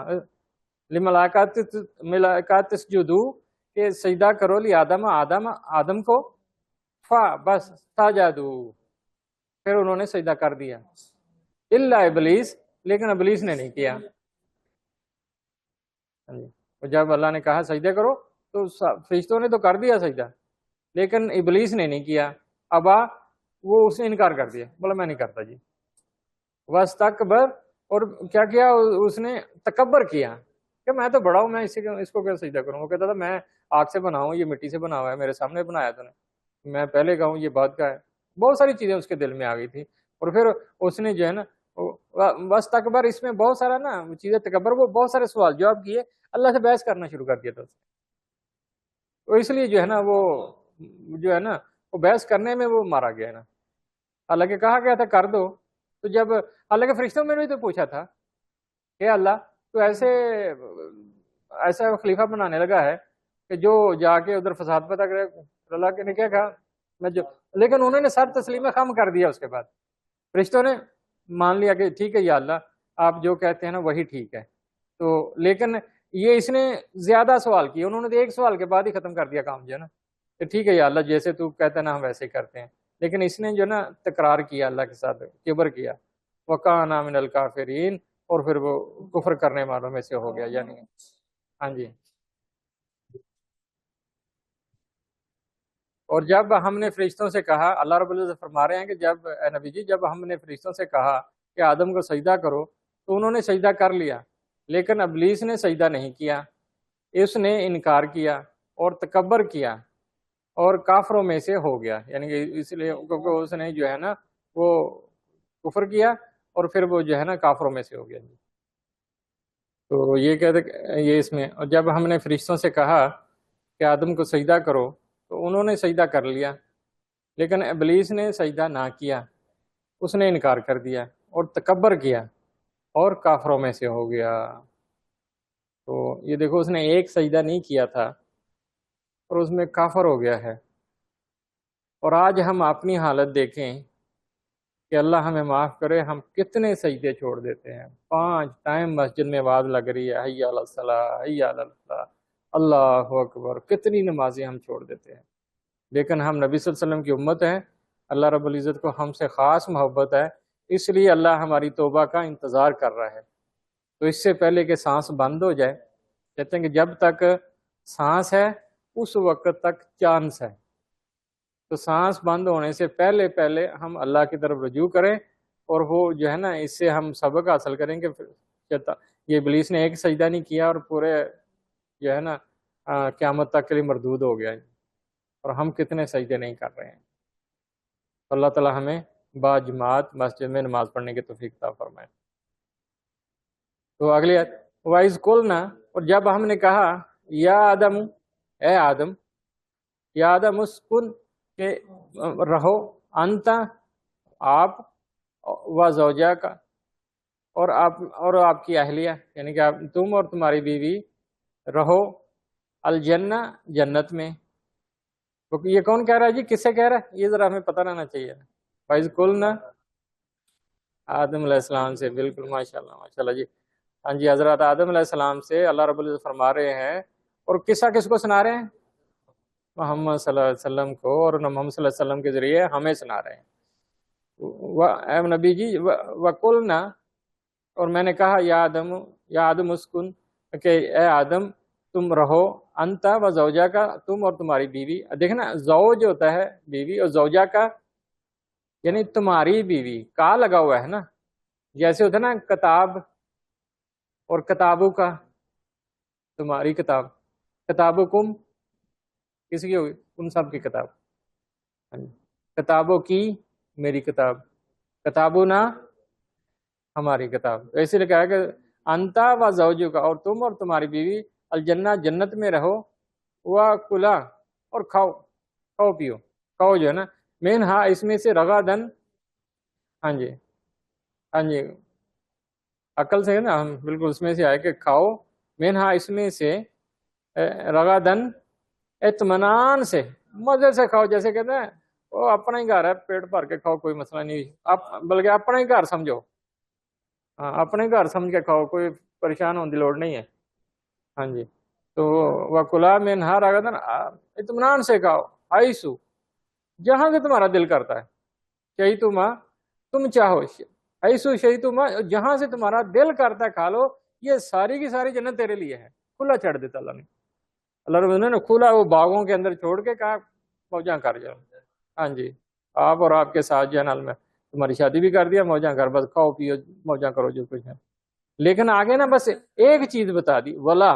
ملاقات تسجدو، کہ سجدہ کرو لی آدم، آدم کو، فا بس سجدو، پھر انہوں نے سجدہ کر دیا. الا ابلیس، لیکن ابلیس نے نہیں کیا. جب اللہ نے کہا سجدہ کرو تو فرشتوں نے تو کر دیا سجدہ، لیکن ابلیس نے نہیں کیا. ابا، وہ اس نے انکار کر دیا، بولا میں نہیں کرتا جی. واستکبر، اور کیا کیا اس نے تکبر کیا کہ میں تو بڑا ہوں، میں اس کو کیا سجدہ کروں. وہ کہتا تھا میں آگ سے بنا ہوں، یہ مٹی سے بنا ہوا ہے، میرے سامنے بنایا تو نے، میں پہلے کہوں یہ بات کا ہے. بہت ساری چیزیں اس کے دل میں آ گئی تھی. اور پھر اس نے جو ہے نا واستکبر، اس میں بہت سارا نا چیزیں تکبر، وہ بہت سارے سوال جواب کیے، اللہ سے بحث کرنا شروع کر دیا تھا. تو اس لیے جو ہے نا وہ جو ہے نا وہ بحث کرنے میں وہ مارا گیا ہے نا. حالانکہ کہا گیا تھا کر دو. تو جب حالانکہ فرشتوں میں نے تو پوچھا تھا کہ اللہ تو ایسا خلیفہ بنانے لگا ہے کہ جو جا کے ادھر فساد پتا کرے. اللہ کے نے کیا کہا میں جو، لیکن انہوں نے سر تسلیم خم کر دیا. اس کے بعد فرشتوں نے مان لیا کہ ٹھیک ہے یا اللہ آپ جو کہتے ہیں نا وہی ٹھیک ہے. تو لیکن یہ اس نے زیادہ سوال کیے، انہوں نے ایک سوال کے بعد ہی ختم کر دیا کام جو ہے نا کہ ٹھیک ہے یا اللہ جیسے تو کہتے ہیں نا ہم ویسے کرتے ہیں. لیکن اس نے جو نا تکرار کیا اللہ کے ساتھ، کبر کیا. وَكَانَ مِنَ الْكَافِرِينَ، اور پھر وہ کفر کرنے والوں میں سے ہو گیا. یعنی ہاں جی. اور جب ہم نے فرشتوں سے کہا، اللہ رب العزت فرما رہے ہیں کہ جب اے نبی جی جب ہم نے فرشتوں سے کہا کہ آدم کو سجدہ کرو تو انہوں نے سجدہ کر لیا، لیکن ابلیس نے سجدہ نہیں کیا. اس نے انکار کیا اور تکبر کیا اور کافروں میں سے ہو گیا. یعنی کہ اس لیے کیونکہ اس نے جو ہے نا وہ کفر کیا اور پھر وہ جو ہے نا کافروں میں سے ہو گیا. تو یہ کہتے یہ اس میں، اور جب ہم نے فرشتوں سے کہا کہ آدم کو سجدہ کرو تو انہوں نے سجدہ کر لیا، لیکن ابلیس نے سجدہ نہ کیا، اس نے انکار کر دیا اور تکبر کیا اور کافروں میں سے ہو گیا. تو یہ دیکھو اس نے ایک سجدہ نہیں کیا تھا اور اس میں کافر ہو گیا ہے. اور آج ہم اپنی حالت دیکھیں کہ اللہ ہمیں معاف کرے، ہم کتنے سجدے چھوڑ دیتے ہیں. 5 ٹائم مسجد میں آواز لگ رہی ہے حی علی الصلاۃ حی علی الفلاح، اللہ اکبر، کتنی نمازیں ہم چھوڑ دیتے ہیں. لیکن ہم نبی صلی اللہ علیہ وسلم کی امت ہیں، اللہ رب العزت کو ہم سے خاص محبت ہے، اس لیے اللہ ہماری توبہ کا انتظار کر رہا ہے. تو اس سے پہلے کہ سانس بند ہو جائے، کہتے ہیں کہ جب تک سانس ہے اس وقت تک چانس ہے. تو سانس بند ہونے سے پہلے پہلے ہم اللہ کی طرف رجوع کریں، اور وہ جو ہے نا اس سے ہم سبق حاصل کریں کہ یہ ابلیس نے ایک سجدہ نہیں کیا اور پورے جو ہے نا قیامت تک کے لیے مردود ہو گیا، اور ہم کتنے سجدے نہیں کر رہے ہیں. اللہ تعالی ہمیں باجماعت مسجد میں نماز پڑھنے کی توفیق عطا فرمائے. تو اگلی وائز قلنا، اور جب ہم نے کہا یا آدم، اے آدم، یا آدم اسکن، کہ رہو، انتا، آپ، و زوجہ کا، اور آپ کی اہلیہ، یعنی کہ تم اور تمہاری بیوی رہو، الجنہ، جنت میں. یہ کون کہہ رہا ہے جی، کس سے کہہ رہا ہے؟ یہ ذرا ہمیں پتہ رہنا چاہیے. وائز قلنا، آدم علیہ السلام سے. بالکل ماشاءاللہ ماشاءاللہ جی. ہاں جی، حضرت آدم علیہ السلام سے اللہ رب العزت فرما رہے ہیں، اور قصہ کس کو سنا رہے ہیں؟ محمد صلی اللہ علیہ وسلم کو، اور محمد صلی اللہ علیہ وسلم کے ذریعے ہمیں سنا رہے ہیں. اے نبی جی وقلنا، اور میں نے کہا یا آدم اسکن، کہ اے آدم تم رہو، انتا و زوجہ کا، تم اور تمہاری بیوی. دیکھنا زوج ہوتا ہے بیوی، اور زوجہ کا یعنی تمہاری بیوی، کا لگا ہوا ہے نا، جیسے ہوتا ہے نا کتاب اور کتابوں کا، تمہاری کتاب، کتابکم کس کی ہوگی؟ ان سب کی کتاب. کتابوں کی میری کتاب، کتابنا ہماری کتاب، اسی لیے کہا کہ انتا و زوجو کا، اور تم اور تمہاری بیوی الجنہ جنت میں رہو، و کلا اور کھاؤ، کھاؤ پیو، کھاؤ جو ہے نا، مین ہاں اس میں سے رغدن، ہاں جی ہاں جی عقل سے ہے نا، ہم بالکل اس میں سے آئے کہ کھاؤ، مین ہاں اس میں سے رغدن اطمینان سے، مزے سے کھاؤ، جیسے کہتے ہیں وہ اپنا ہی گھر ہے، پیٹ بھر کے کھاؤ، کوئی مسئلہ نہیں، بلکہ اپنا ہی گھر سمجھو، ہاں اپنے گھر سمجھ کے کھاؤ، کوئی پریشان ہونے کی لوڑ نہیں ہے، ہاں جی۔ تو وکلا میں نہا رغدن، اطمینان سے کھاؤ، آئیسو جہاں سے تمہارا دل کرتا ہے، شہی تم چاہو، ایسو شہی جہاں سے تمہارا دل کرتا ہے کھا لو، یہ ساری کی ساری جنت تیرے لیے ہے، کھلا چھڑ دیتا اللہ نے، اللہ رب نے کھلا وہ باغوں کے اندر چھوڑ کے کہا موجاں کر جاؤ، ہاں جی آپ اور آپ کے ساتھ جنال میں تمہاری شادی بھی کر دیا، موجاں کر، بس کھاؤ پیو موجاں کرو جو کچھ ہے۔ لیکن آگے نا بس ایک چیز بتا دی، ولا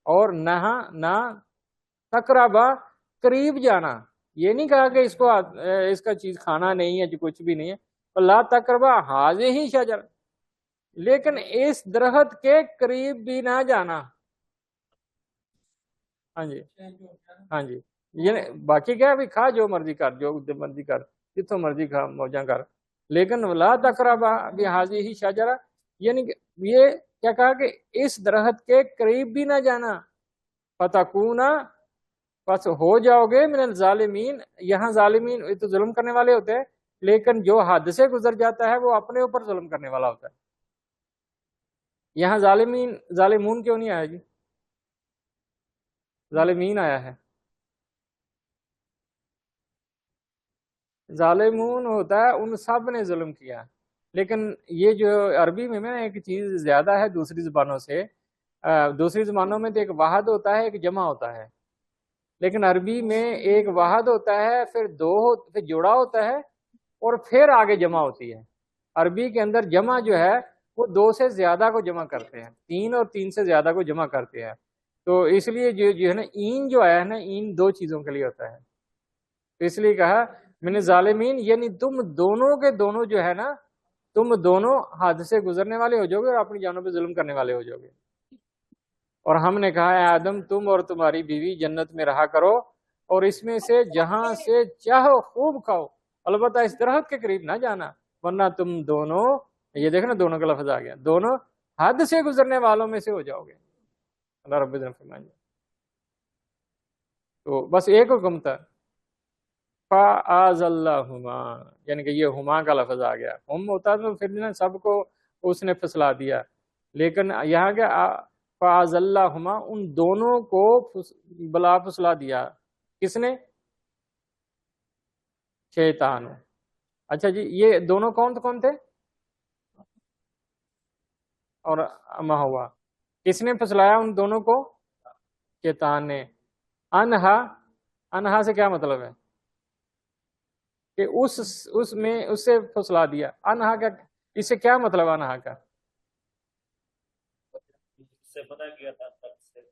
اور نہ تقربا قریب جانا، یہ نہیں کہا کہ اس کا چیز کھانا نہیں ہے جو کچھ بھی نہیں ہے، لا تقربا ہی شجر، لیکن اس درخت کے قریب بھی نہ جانا، ہاں جی ہاں جی، یہ باقی کیا بھی کھا جو مرضی کر، جو مرضی کر، جتوں مرضی کھا موجاں کر، لیکن لا تقربا بہذہ شجرہ، یعنی یہ کیا کہا کہ اس درخت کے قریب بھی نہ جانا، فتکونا پس ہو جاؤ گے من الظالمین، یہاں ظالمین تو ظلم کرنے والے ہوتے ہیں، لیکن جو حد سے گزر جاتا ہے وہ اپنے اوپر ظلم کرنے والا ہوتا ہے، یہاں ظالمون کیوں نہیں آیا جی، ظالمین آیا ہے، ظالمون ہوتا ہے ان سب نے ظلم کیا، لیکن یہ جو عربی میں ایک چیز زیادہ ہے دوسری زبانوں سے، دوسری زبانوں میں تو ایک واحد ہوتا ہے ایک جمع ہوتا ہے، لیکن عربی میں ایک واحد ہوتا ہے، پھر جوڑا ہوتا ہے، اور پھر آگے جمع ہوتی ہے۔ عربی کے اندر جمع جو ہے وہ دو سے زیادہ کو جمع کرتے ہیں، تین اور تین سے زیادہ کو جمع کرتے ہیں، تو اس لیے جو ہے نا این جو آیا ہے نا، این دو چیزوں کے لیے ہوتا ہے، تو اس لیے کہا من ظالمین، یعنی تم دونوں کے دونوں جو ہے نا، تم دونوں حد سے گزرنے والے ہو جاؤ گے اور اپنی جانوں پہ ظلم کرنے والے ہو جاؤ گے۔ اور ہم نے کہا اے آدم تم اور تمہاری بیوی جنت میں رہا کرو، اور اس میں سے جہاں سے چاہو خوب کھاؤ، البتہ اس درخت کے قریب نہ جانا، ورنہ تم دونوں، یہ دیکھنا دونوں کا لفظ آ گیا، دونوں حد سے گزرنے والوں میں سے ہو جاؤ گے، اللہ رب العزت نے فرمایا۔ تو بس ایک حکم تھا، فَآزَ اللَّهُمَا، یعنی کہ یہ ہما کا لفظ آ گیا، ہم ہوتا تو پھر نے سب کو اس نے پھسلا دیا، لیکن یہاں کہ فَآزَ اللَّهُمَا، ان دونوں کو بلا پھسلا دیا، کس نے؟ شیطان۔ اچھا جی یہ دونوں کون تھے؟ اور اما ہوا، کس نے پھسلایا ان دونوں کو؟ شیطان نے۔ انہا سے کیا مطلب ہے کہ اس سے پھسلا دیا، انہا کا اس سے کیا مطلب انہا کا؟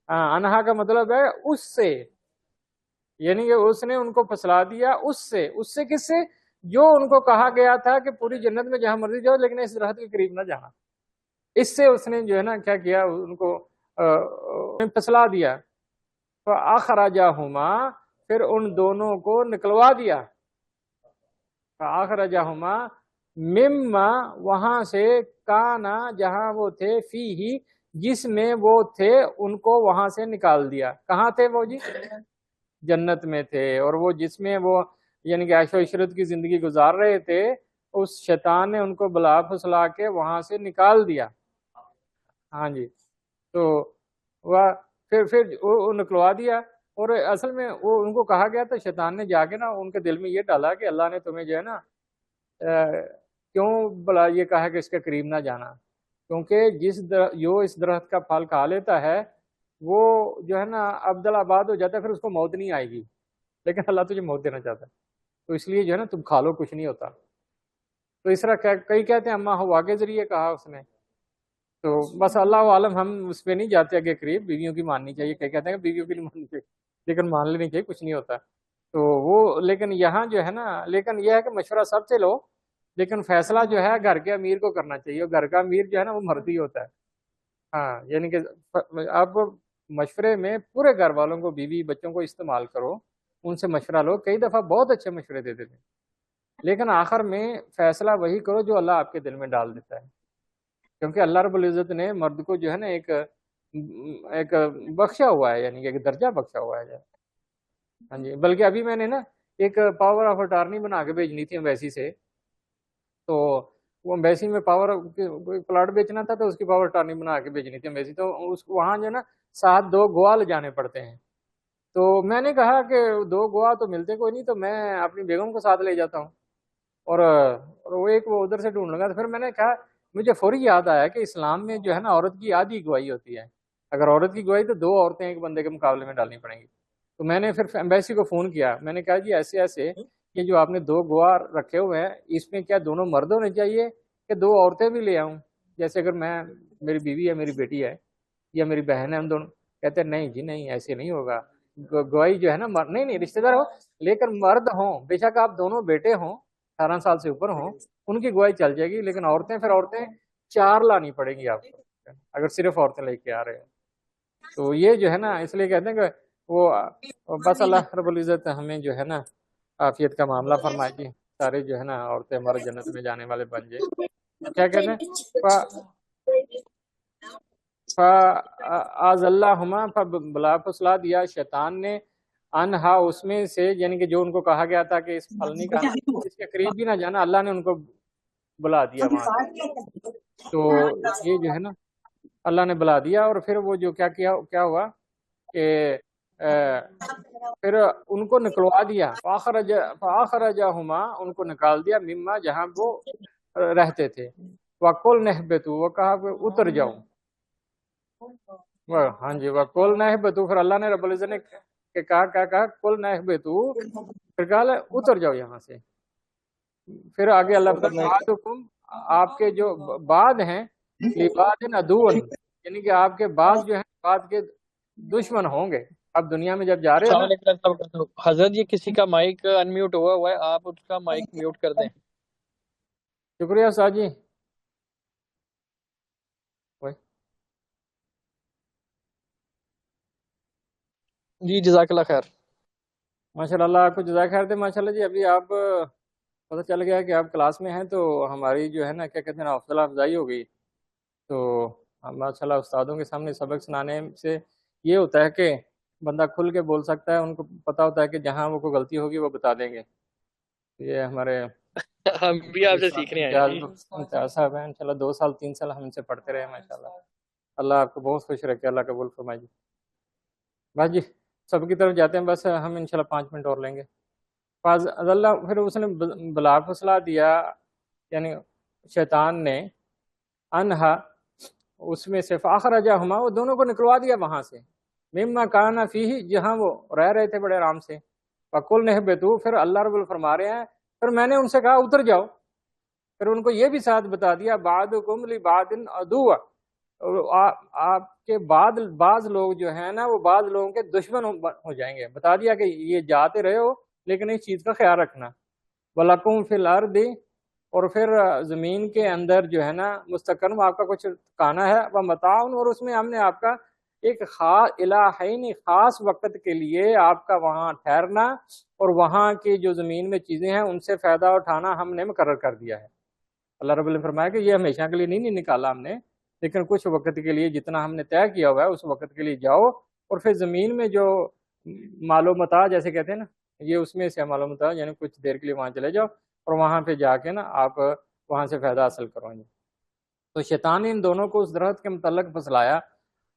ہاں انہا کا مطلب ہے اس سے، یعنی کہ اس نے ان کو پھسلا دیا اس سے کس سے؟ جو ان کو کہا گیا تھا کہ پوری جنت میں جہاں مرضی جاؤ لیکن اس درخت کے قریب نہ جانا، اس سے اس نے جو ہے نا کیا کیا، ان کو پھسلا دیا، فَأَخْرَجَهُمَا، پھر ان دونوں کو نکلوا دیا، فَأَخْرَجَهُمَا مِمَّا، وہاں سے، کانا جہاں وہ تھے، فیہ جس میں وہ تھے، ان کو وہاں سے نکال دیا، کہاں تھے وہ جی؟ جنت میں تھے، اور وہ جس میں وہ یعنی کہ عیش و عشرت کی زندگی گزار رہے تھے، اس شیطان نے ان کو بلا پھسلا کے وہاں سے نکال دیا، ہاں جی، تو وہ پھر وہ نکلوا دیا، اور اصل میں وہ ان کو کہا گیا تھا، شیطان نے جا کے نا ان کے دل میں یہ ڈالا کہ اللہ نے تمہیں جو ہے نا کیوں بلا یہ کہا کہ اس کے قریب نہ جانا، کیونکہ جو اس درخت کا پھل کھا لیتا ہے وہ جو ہے نا ابدل آباد ہو جاتا ہے، پھر اس کو موت نہیں آئے گی، لیکن اللہ تجھے موت دینا چاہتا ہے، تو اس لیے جو ہے نا تم کھا لو کچھ نہیں ہوتا، تو اس طرح کئی کہتے ہیں اما ہوا کے ذریعے کہا اس نے، تو بس اللہ عالم، ہم اس پہ نہیں جاتے آگے قریب، بیویوں کی ماننی چاہیے، کئی کہتے ہیں کہ بیویوں کی نہیں ماننی چاہیے، لیکن مان لینی چاہیے، کچھ نہیں ہوتا، تو وہ لیکن یہاں جو ہے نا، لیکن یہ ہے کہ مشورہ سب سے لو، لیکن فیصلہ جو ہے گھر کے امیر کو کرنا چاہیے، اور گھر کا امیر جو ہے نا وہ مرد ہی ہوتا ہے. ہاں یعنی کہ آپ مشورے میں پورے گھر والوں کو، بیوی بچوں کو استعمال کرو، ان سے مشورہ لو. کئی دفعہ بہت اچھے مشورے دیتے تھے، لیکن آخر میں فیصلہ وہی کرو جو اللہ آپ کے دل میں ڈال دیتا ہے. کیونکہ اللہ رب العزت نے مرد کو جو ہے نا ایک بخشا ہوا ہے، یعنی کہ ایک درجہ بخشا ہوا ہے. ہاں جی، بلکہ ابھی میں نے نا ایک پاور آف اٹارنی بنا کے بھیجنی تھی امبیسی سے. تو وہ امبیسی میں پاور پلاٹ بیچنا تھا، تو اس کی پاور اٹارنی بنا کے بھیجنی تھی امبیسی. تو وہاں جو ہے نا 7 2 گواہ لے جانے پڑتے ہیں. تو میں نے کہا کہ 2 گواہ تو ملتے کوئی نہیں، تو میں اپنی بیگم کو ساتھ لے جاتا ہوں، اور وہ ایک وہ ادھر سے ڈھونڈ لگا. تو پھر میں نے کہا، مجھے فوری یاد آیا کہ اسلام میں جو ہے نا عورت کی آدھی گواہی ہوتی ہے. اگر عورت کی گواہی تو 2 عورتیں ایک بندے کے مقابلے میں ڈالنی پڑیں گی. تو میں نے پھر ایمبیسی کو فون کیا، میں نے کہا جی ایسے ایسے کہ جو آپ نے 2 گواہ رکھے ہوئے ہیں، اس میں کیا دونوں مرد ہونے چاہیے کہ 2 عورتیں بھی لے آؤں؟ جیسے اگر میں، میری بیوی ہے، میری بیٹی ہے، یا میری بہن ہے، ہم دونوں. کہتے ہیں نہیں جی نہیں، ایسے نہیں ہوگا. گواہی جو ہے نا نہیں رشتے دار ہو لیکن مرد ہوں، بے شک آپ دونوں بیٹے ہوں 18 سال سے اوپر ہوں، ان کی گواہی چل جائے گی. لیکن عورتیں 4 لانی پڑیں گی آپ کو، اگر صرف عورتیں لے کے آ رہے ہیں. تو یہ جو ہے نا، اس لیے کہتے ہیں کہ وہ بس اللہ رب العزت ہمیں جو ہے نا عافیت کا معاملہ فرمائے گی، سارے جو ہے نا عورتیں ہمارے جنت میں جانے والے بن جائے. کیا کہتے ہیں، فَآز اللہما، بلا پھسلا دیا شیطان نے، انہا اس میں سے، یعنی کہ جو ان کو کہا گیا تھا کہ اس پھل نہیں کھانا، اس کے قریب بھی نہ جانا، اللہ نے ان کو بلا دیا وہاں سے. تو یہ جو ہے نا اللہ نے بلا دیا. اور پھر وہ جو کیا ہوا کہ پھر ان کو نکلوا دیا. فَأَخْرَجَهُمَا، ان کو نکال دیا، مما، جہاں وہ رہتے تھے. وَقُلْنَا اهْبِطُوا، وہ کہا کہ اتر جاؤ. ہاں جی، وَقُلْنَا اهْبِطُوا، پھر اللہ نے رب العزت نے کہا قُلْنَا اهْبِطُوا، پھر کہا اتر جاؤ یہاں سے. پھر آگے اللہ بتا، بعضکم، آپ کے جو بعد ہیں، لبعض عدو، یعنی کہ آپ کے بعض جو ہیں بعد کے دشمن ہوں گے. اب دنیا میں جب جا رہے ہو نا. حضرت یہ کسی کا مائک انمیوٹ ہوا ہے، آپ اس کا مائک میوٹ کر دیں. شکریہ استاد جی. جی جزاک اللہ خیر. ماشاء اللہ، آپ کو جزاک خیر دے. ماشاء اللہ جی، ابھی آپ پتہ چل گیا کہ آپ کلاس میں ہیں، تو ہماری جو ہے نا کیا کہتے ہیں حوصلہ افزائی ہو گئی. تو ماشاء اللہ استادوں کے سامنے سبق سنانے سے یہ ہوتا ہے کہ بندہ کھل کے بول سکتا ہے، ان کو پتہ ہوتا ہے کہ جہاں وہ کوئی غلطی ہوگی وہ بتا دیں گے. یہ ہمارے ہم بھی آپ سے سیکھنے آئے ہیں. امتیاز صاحب ہیں، انشاءاللہ 2 سال 3 سال ہم ان سے پڑھتے رہے ماشاءاللہ. اللہ آپ کو بہت خوش رکھے، اللہ قبول فرمائے. بس جی سب کی طرف جاتے ہیں، بس ہم انشاءاللہ 5 منٹ اور لیں گے. اللہ، پھر اس نے بلا پھسلا دیا، یعنی شیطان نے، انہا اس میں سے، فاخرجہما، وہ دونوں کو نکلوا دیا وہاں سے، مما کانا فیہ، جہاں وہ رہ رہے تھے بڑے آرام سے. وقلنا اہبطوا، پھر اللہ رب فرما رہے ہیں، پھر میں نے ان سے کہا اتر جاؤ. پھر ان کو یہ بھی ساتھ بتا دیا، بعضکم لبعض عدو، آپ کے بعض لوگ جو ہیں نا وہ بعض لوگوں کے دشمن ہو جائیں گے. بتا دیا کہ یہ جاتے رہے ہو لیکن اس چیز کا خیال رکھنا. وَلَكُمْ فِي الْأَرْضِ، اور پھر زمین کے اندر جو ہے نا مستقر آپ کا کچھ کھانا ہے. وَمَتَاعٌ، اور اس میں ہم نے آپ کا ایک خاص الہین، خاص وقت کے لیے آپ کا وہاں ٹھہرنا اور وہاں کی جو زمین میں چیزیں ہیں ان سے فائدہ اٹھانا ہم نے مقرر کر دیا ہے. اللہ رب نے فرمایا کہ یہ ہمیشہ کے لیے نہیں نکالا ہم نے، لیکن کچھ وقت کے لیے جتنا ہم نے طے کیا ہوا ہے اس وقت کے لیے جاؤ. اور پھر زمین میں جو مال و متاع جیسے کہتے ہیں نا، یہ اس میں سے مال و متاع، یعنی کچھ دیر کے لیے وہاں چلے جاؤ اور وہاں پہ جا کے نا آپ وہاں سے فائدہ حاصل کرو گے. تو شیطان نے ان دونوں کو اس درخت کے متعلق پھسلایا،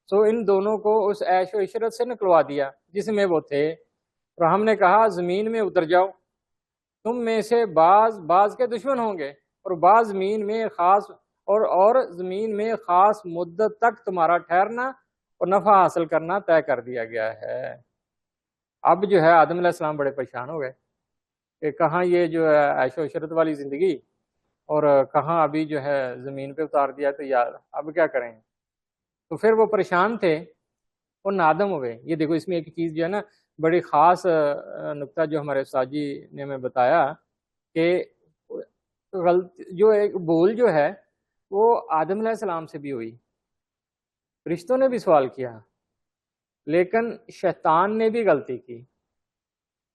تو ان دونوں کو اس عیش و عشرت سے نکلوا دیا جس میں وہ تھے. اور ہم نے کہا زمین میں اتر جاؤ، تم میں سے بعض کے دشمن ہوں گے، اور بعض زمین میں خاص اور زمین میں خاص مدت تک تمہارا ٹھہرنا اور نفع حاصل کرنا طے کر دیا گیا ہے. اب جو ہے آدم علیہ السلام بڑے پریشان ہو گئے کہ کہاں یہ جو ہے عیش و عشرت والی زندگی، اور کہاں ابھی جو ہے زمین پہ اتار دیا، تو یار اب کیا کریں. تو پھر وہ پریشان تھے اور نادم ہوئے. یہ دیکھو اس میں ایک چیز جو ہے نا بڑی خاص نقطہ جو ہمارے استاد جی نے ہمیں بتایا کہ جو ایک بھول جو ہے وہ آدم علیہ السلام سے بھی ہوئی، فرشتوں نے بھی سوال کیا، لیکن شیطان نے بھی غلطی کی،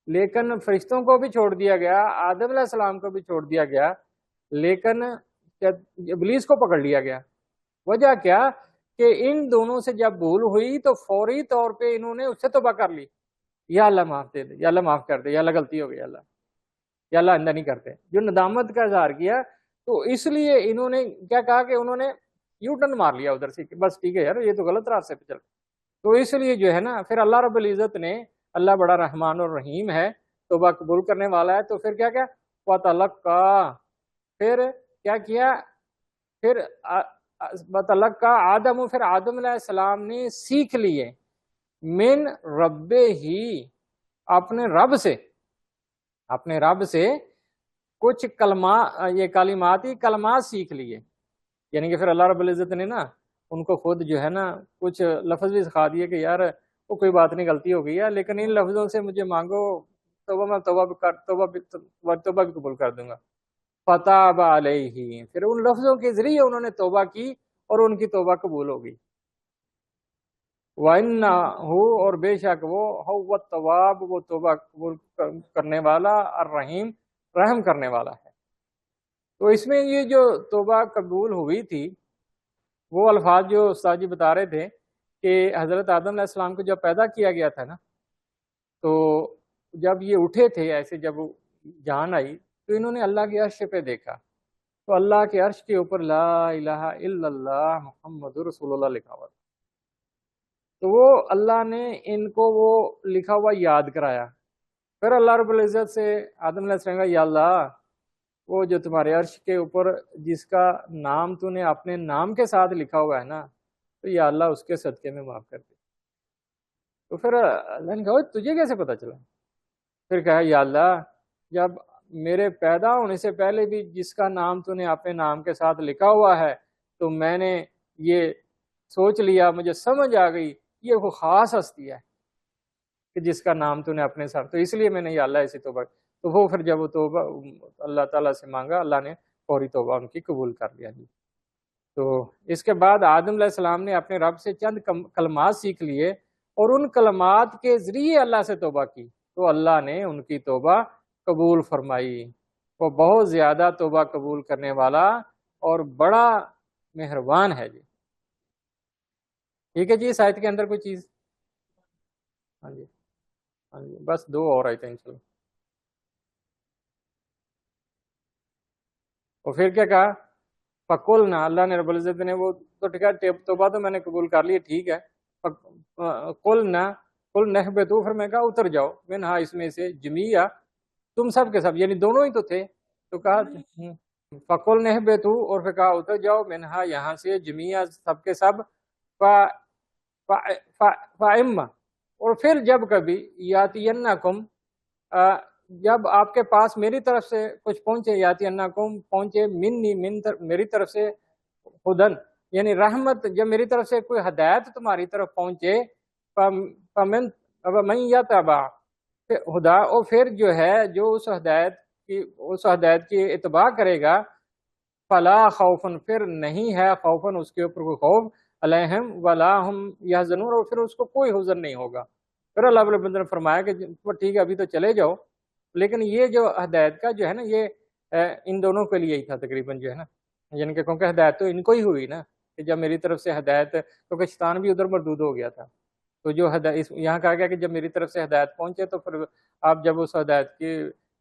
لیکن فرشتوں کو بھی چھوڑ دیا گیا، آدم علیہ السلام کو بھی چھوڑ دیا گیا، لیکن ابلیس کو پکڑ لیا گیا۔ وجہ کیا کہ ان دونوں سے جب بھول ہوئی تو فوری طور پہ انہوں نے اس سے توبہ کر لی، یا اللہ معاف دے دے، یا اللہ معاف کر دے، یا اللہ غلطی ہو گئی، اللہ یا اللہ آئندہ نہیں کرتے، جو ندامت کا اظہار کیا۔ تو اس لیے انہوں نے کیا کہا کہ انہوں نے یو ٹرن مار لیا ادھر سے کہ بس ٹھیک ہے یار یہ تو غلط راستے پہ چل۔ تو اس لیے جو ہے نا پھر اللہ رب العزت نے، اللہ بڑا رحمان اور رحیم ہے، توبہ قبول کرنے والا ہے، تو پھر کیا کیا وَتَلَقَّى، پھر کیا کیا، پھر وَتَلَقَّى آدم، پھر آدم علیہ السلام نے سیکھ لیے من رب ہی، اپنے رب سے، اپنے رب سے کچھ کلمات، یہ کلماتی کلمات سیکھ لیے، یعنی کہ پھر اللہ رب العزت نے نا ان کو خود جو ہے نا کچھ لفظ بھی سکھا دیے کہ یار وہ کوئی بات نہیں غلطی ہو گئی ہے، لیکن ان لفظوں سے مجھے مانگو توبہ، میں توبہ بھی قبول کر دوں گا۔ فتاب علیہ، پھر ان لفظوں کے ذریعے انہوں نے توبہ کی اور ان کی توبہ قبول ہو گئی۔ وَإِنَّهُ، اور بے شک وہ هو التواب، وہ توبہ قبول کرنے والا، الرحیم، رحم کرنے والا ہے۔ تو اس میں یہ جو توبہ قبول ہوئی تھی، وہ الفاظ جو استاد جی بتا رہے تھے کہ حضرت آدم علیہ السلام کو جب پیدا کیا گیا تھا نا، تو جب یہ اٹھے تھے ایسے، جب جان آئی تو انہوں نے اللہ کے عرش پہ دیکھا، تو اللہ کے عرش کے اوپر لا الہ الا اللہ محمد رسول اللہ لکھا ہوا تھا۔ تو وہ اللہ نے ان کو وہ لکھا ہوا یاد کرایا۔ پھر اللہ رب العزت سے آدم علیہ السلام کا، یا اللہ وہ جو تمہارے عرش کے اوپر جس کا نام تو نے اپنے نام کے ساتھ لکھا ہوا ہے نا، تو یا اللہ اس کے صدقے میں معاف کر دے۔ تو پھر اللہ نے کہا تجھے کیسے پتا چلا؟ پھر کہا یا اللہ جب میرے پیدا ہونے سے پہلے بھی جس کا نام تو نے اپنے نام کے ساتھ لکھا ہوا ہے، تو میں نے یہ سوچ لیا، مجھے سمجھ آ گئی یہ وہ خاص ہستی ہے کہ جس کا نام تو نے اپنے ساتھ، تو اس لیے میں نے یا اللہ ایسی توبہ۔ تو وہ پھر جب وہ توبہ اللہ تعالیٰ سے مانگا، اللہ نے فوری توبہ ان کی قبول کر لیا جی۔ تو اس کے بعد آدم علیہ السلام نے اپنے رب سے چند کلمات سیکھ لیے اور ان کلمات کے ذریعے اللہ سے توبہ کی، تو اللہ نے ان کی توبہ قبول فرمائی۔ وہ بہت زیادہ توبہ قبول کرنے والا اور بڑا مہربان ہے جی۔ ٹھیک ہے جی، اس آیت کے اندر کوئی چیز؟ ہاں جی، ہاں جی، بس دو اور آیتیں انشاءاللہ۔ اور پھر کیا کہا؟ فَقُلْنَا، اللہ نے رب العزت نے وہ تو ٹھیک ہے توبہ تو میں نے قبول کر لی، ٹھیک ہے، قُلْنَا اهْبِطُوا، پھر میں کہا اتر جاؤ، منہا، اس میں سے، جمیعہ، تم سب کے سب، یعنی دونوں ہی تو تھے، تو کہا فَقُلْنَا اهْبِطُوا، اور پھر کہا اتر جاؤ، منہا، یہاں سے، جمیعہ، سب کے سب، فَإِمَّا، اور پھر جب کبھی، یاتینکم، جب آپ کے پاس میری طرف سے کچھ پہنچے، یاتینکم، پہنچے، منی، میری طرف سے، ہدن، یعنی رحمت، جب میری طرف سے کوئی ہدایت تمہاری طرف پہنچے، فَمَن یتبع ہدا، اور پھر جو ہے جو اس ہدایت کی اتباع کرے گا، فلا خوفن، پھر نہیں ہے خوفن اس کے اوپر کوئی خوف، علیہم ولا ہم یحزنون، اور پھر اس کو کوئی حزن نہیں ہوگا۔ پھر اللہ رب العزت نے فرمایا کہ ٹھیک ہے ابھی تو چلے جاؤ، لیکن یہ جو ہدایت کا جو ہے نا یہ ان دونوں کے لیے ہی تھا تقریباً، جو ہے نا، یعنی کہ کیونکہ ہدایت تو ان کو ہی ہوئی نا، کہ جب میری طرف سے ہدایت، کیونکہ شیطان بھی ادھر مردود ہو گیا تھا، تو جو ہدایت یہاں کہا گیا کہ جب میری طرف سے ہدایت پہنچے تو پھر آپ جب اس ہدایت کی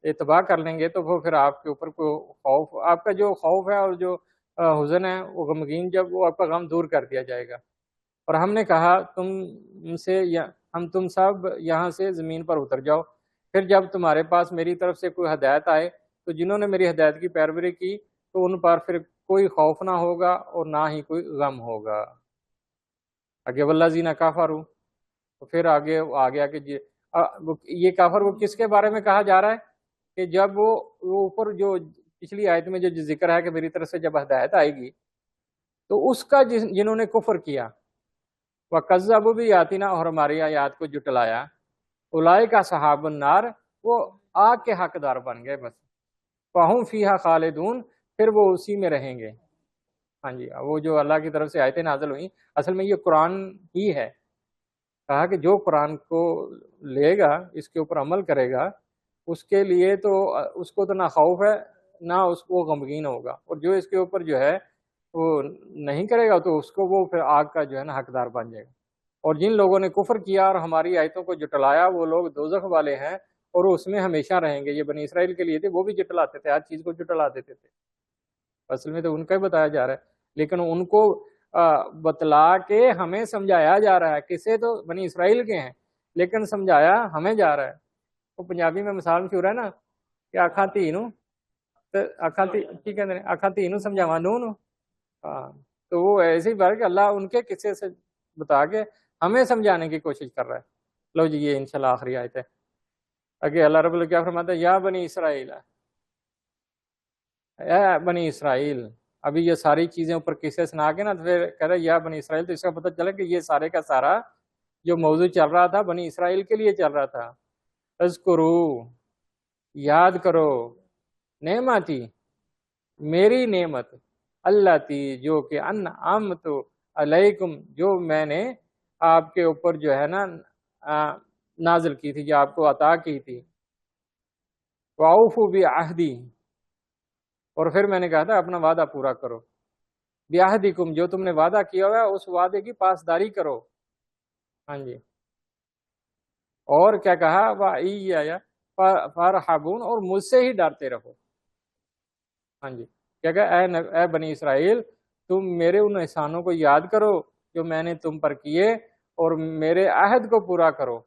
اتباع کر لیں گے تو وہ پھر آپ کے اوپر کوئی خوف، آپ کا جو خوف ہے اور جو حزن ہے، وہ غمگین، جب وہ آپ کا غم دور کر دیا جائے گا۔ اور ہم نے کہا تم سب یہاں سے زمین پر اتر جاؤ، پھر جب تمہارے پاس میری طرف سے کوئی ہدایت آئے تو جنہوں نے میری ہدایت کی پیروی کی تو ان پر پھر کوئی خوف نہ ہوگا اور نہ ہی کوئی غم ہوگا۔ آگے والذین کفروا، تو پھر آگے آ گیا کہ یہ کافر وہ کس کے بارے میں کہا جا رہا ہے کہ جب وہ اوپر جو پچھلی آیت میں جو ذکر ہے کہ میری طرف سے جب ہدایت آئے گی تو اس کا جنہوں نے کفر کیا، وَكَذَّبُوا بِآيَاتِنَا، اور ہماری آیات کو جھٹلایا، اولئک اصحاب النار، وہ آگ کے حقدار بن گئے بس۔ فَهُمْ فِيهَا خَالِدُونَ، پھر وہ اسی میں رہیں گے۔ ہاں جی، وہ جو اللہ کی طرف سے آیتیں نازل ہوئیں، اصل میں یہ قرآن ہی ہے۔ کہا کہ جو قرآن کو لے گا، اس کے اوپر عمل کرے گا، اس کے لیے تو اس کو تو نہ خوف ہے نہ اس کو غمگین ہوگا، اور جو اس کے اوپر جو ہے وہ نہیں کرے گا تو اس کو وہ پھر آگ کا جو ہے نا حقدار بن جائے گا۔ اور جن لوگوں نے کفر کیا اور ہماری آیتوں کو جٹلایا، وہ لوگ دوزخ والے ہیں اور وہ اس میں ہمیشہ رہیں گے۔ یہ بنی اسرائیل کے لیے تھے، وہ بھی جٹلاتے تھے، ہر چیز کو جٹلا دیتے تھے۔ اصل میں تو ان کا ہی بتایا جا رہا ہے، لیکن ان کو بتلا کے ہمیں سمجھایا جا رہا ہے۔ کسے تو بنی اسرائیل کے ہیں، لیکن سمجھایا ہمیں جا رہا ہے۔ وہ پنجابی میں مثال مشہور ہے نا کہ آکھاں تھی نو کی کہتے ہیں، آکھاں تھی نو سمجھاواں نو نو۔ ہاں، تو وہ ایسے ہی بات کہ اللہ ان کے قصے سے بتا کے ہمیں سمجھانے کی کوشش کر رہا ہے۔ لو جی، یہ انشاءاللہ آخری آیت ہے۔ اگے اللہ رب اللہ کیا فرماتا ہے؟ یا بنی اسرائیل، اے بنی اسرائیل۔ ابھی یہ ساری چیزیں اوپر قصے سنا کے نا پھر کہہ رہا ہے یا بنی اسرائیل، تو اس کا پتہ چلا کہ یہ سارے کا سارا جو موضوع چل رہا تھا بنی اسرائیل کے لیے چل رہا تھا۔ اذکرو، یاد کرو، نعمتی، میری نعمت، اللہ تی، جو کہ انعمت علیکم، جو میں نے آپ کے اوپر جو ہے نا نازل کی تھی، جو آپ کو عطا کی تھی۔ وَأَوْفُوا بِعَہْدِی، اور پھر میں نے کہا تھا اپنا وعدہ پورا کرو۔ بِعَہْدِکم، جو تم نے وعدہ کیا ہوا ہے اس وعدے کی پاسداری کرو۔ ہاں جی، اور کیا کہا؟ وَإِيَّايَ فَارْحَبُونَ، اور مجھ سے ہی ڈرتے رہو۔ ہاں جی، کیا کہا؟ اے بنی اسرائیل، تم میرے ان احسانوں کو یاد کرو جو میں نے تم پر کیے، اور میرے عہد کو پورا کرو،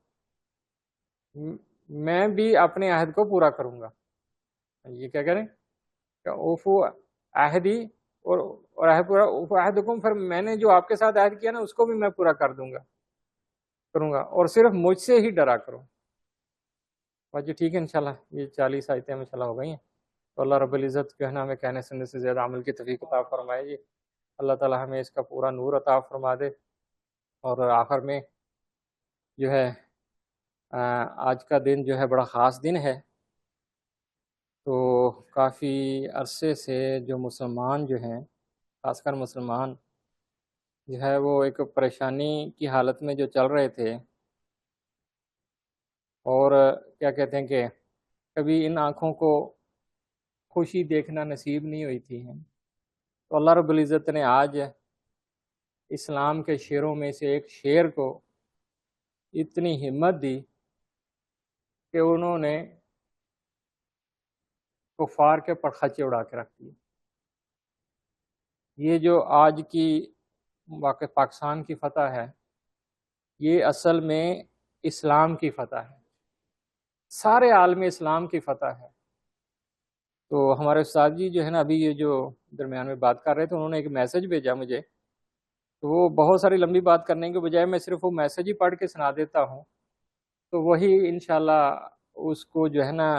میں بھی اپنے عہد کو پورا کروں گا۔ یہ کیا کریں کہ اوفو عہدی، اور عہد پورا، اوفو عہدکم، پھر میں نے جو آپ کے ساتھ عہد کیا نا اس کو بھی میں پورا کروں گا، اور صرف مجھ سے ہی ڈرا کرو۔ اور جی ٹھیک ہے، انشاءاللہ یہ 40 آیتیں انشاءاللہ ہو گئی ہیں۔ تو اللہ رب العزت کہنا ہمیں کہنے سننے سے زیادہ عمل کی توفیق عطا فرمائے جی۔ اللہ تعالی ہمیں اس کا پورا نور عطا فرما دے۔ اور آخر میں جو ہے آج کا دن جو ہے بڑا خاص دن ہے۔ تو کافی عرصے سے جو مسلمان جو ہیں، خاص کر مسلمان جو ہے، وہ ایک پریشانی کی حالت میں جو چل رہے تھے، اور کیا کہتے ہیں کہ کبھی ان آنکھوں کو خوشی دیکھنا نصیب نہیں ہوئی تھی۔ تو اللہ رب العزت نے آج اسلام کے شعروں میں سے ایک شعر کو اتنی ہمت دی کہ انہوں نے کفار کے پرخچے اڑا کے رکھ دیے۔ یہ جو آج کی واقع پاکستان کی فتح ہے، یہ اصل میں اسلام کی فتح ہے، سارے عالم اسلام کی فتح ہے۔ تو ہمارے استاد جی جو ہے نا ابھی یہ جو درمیان میں بات کر رہے تھے، انہوں نے ایک میسج بھیجا مجھے، تو وہ بہت ساری لمبی بات کرنے کے بجائے میں صرف وہ میسج ہی پڑھ کے سنا دیتا ہوں، تو وہی انشاءاللہ اس کو جو ہے نا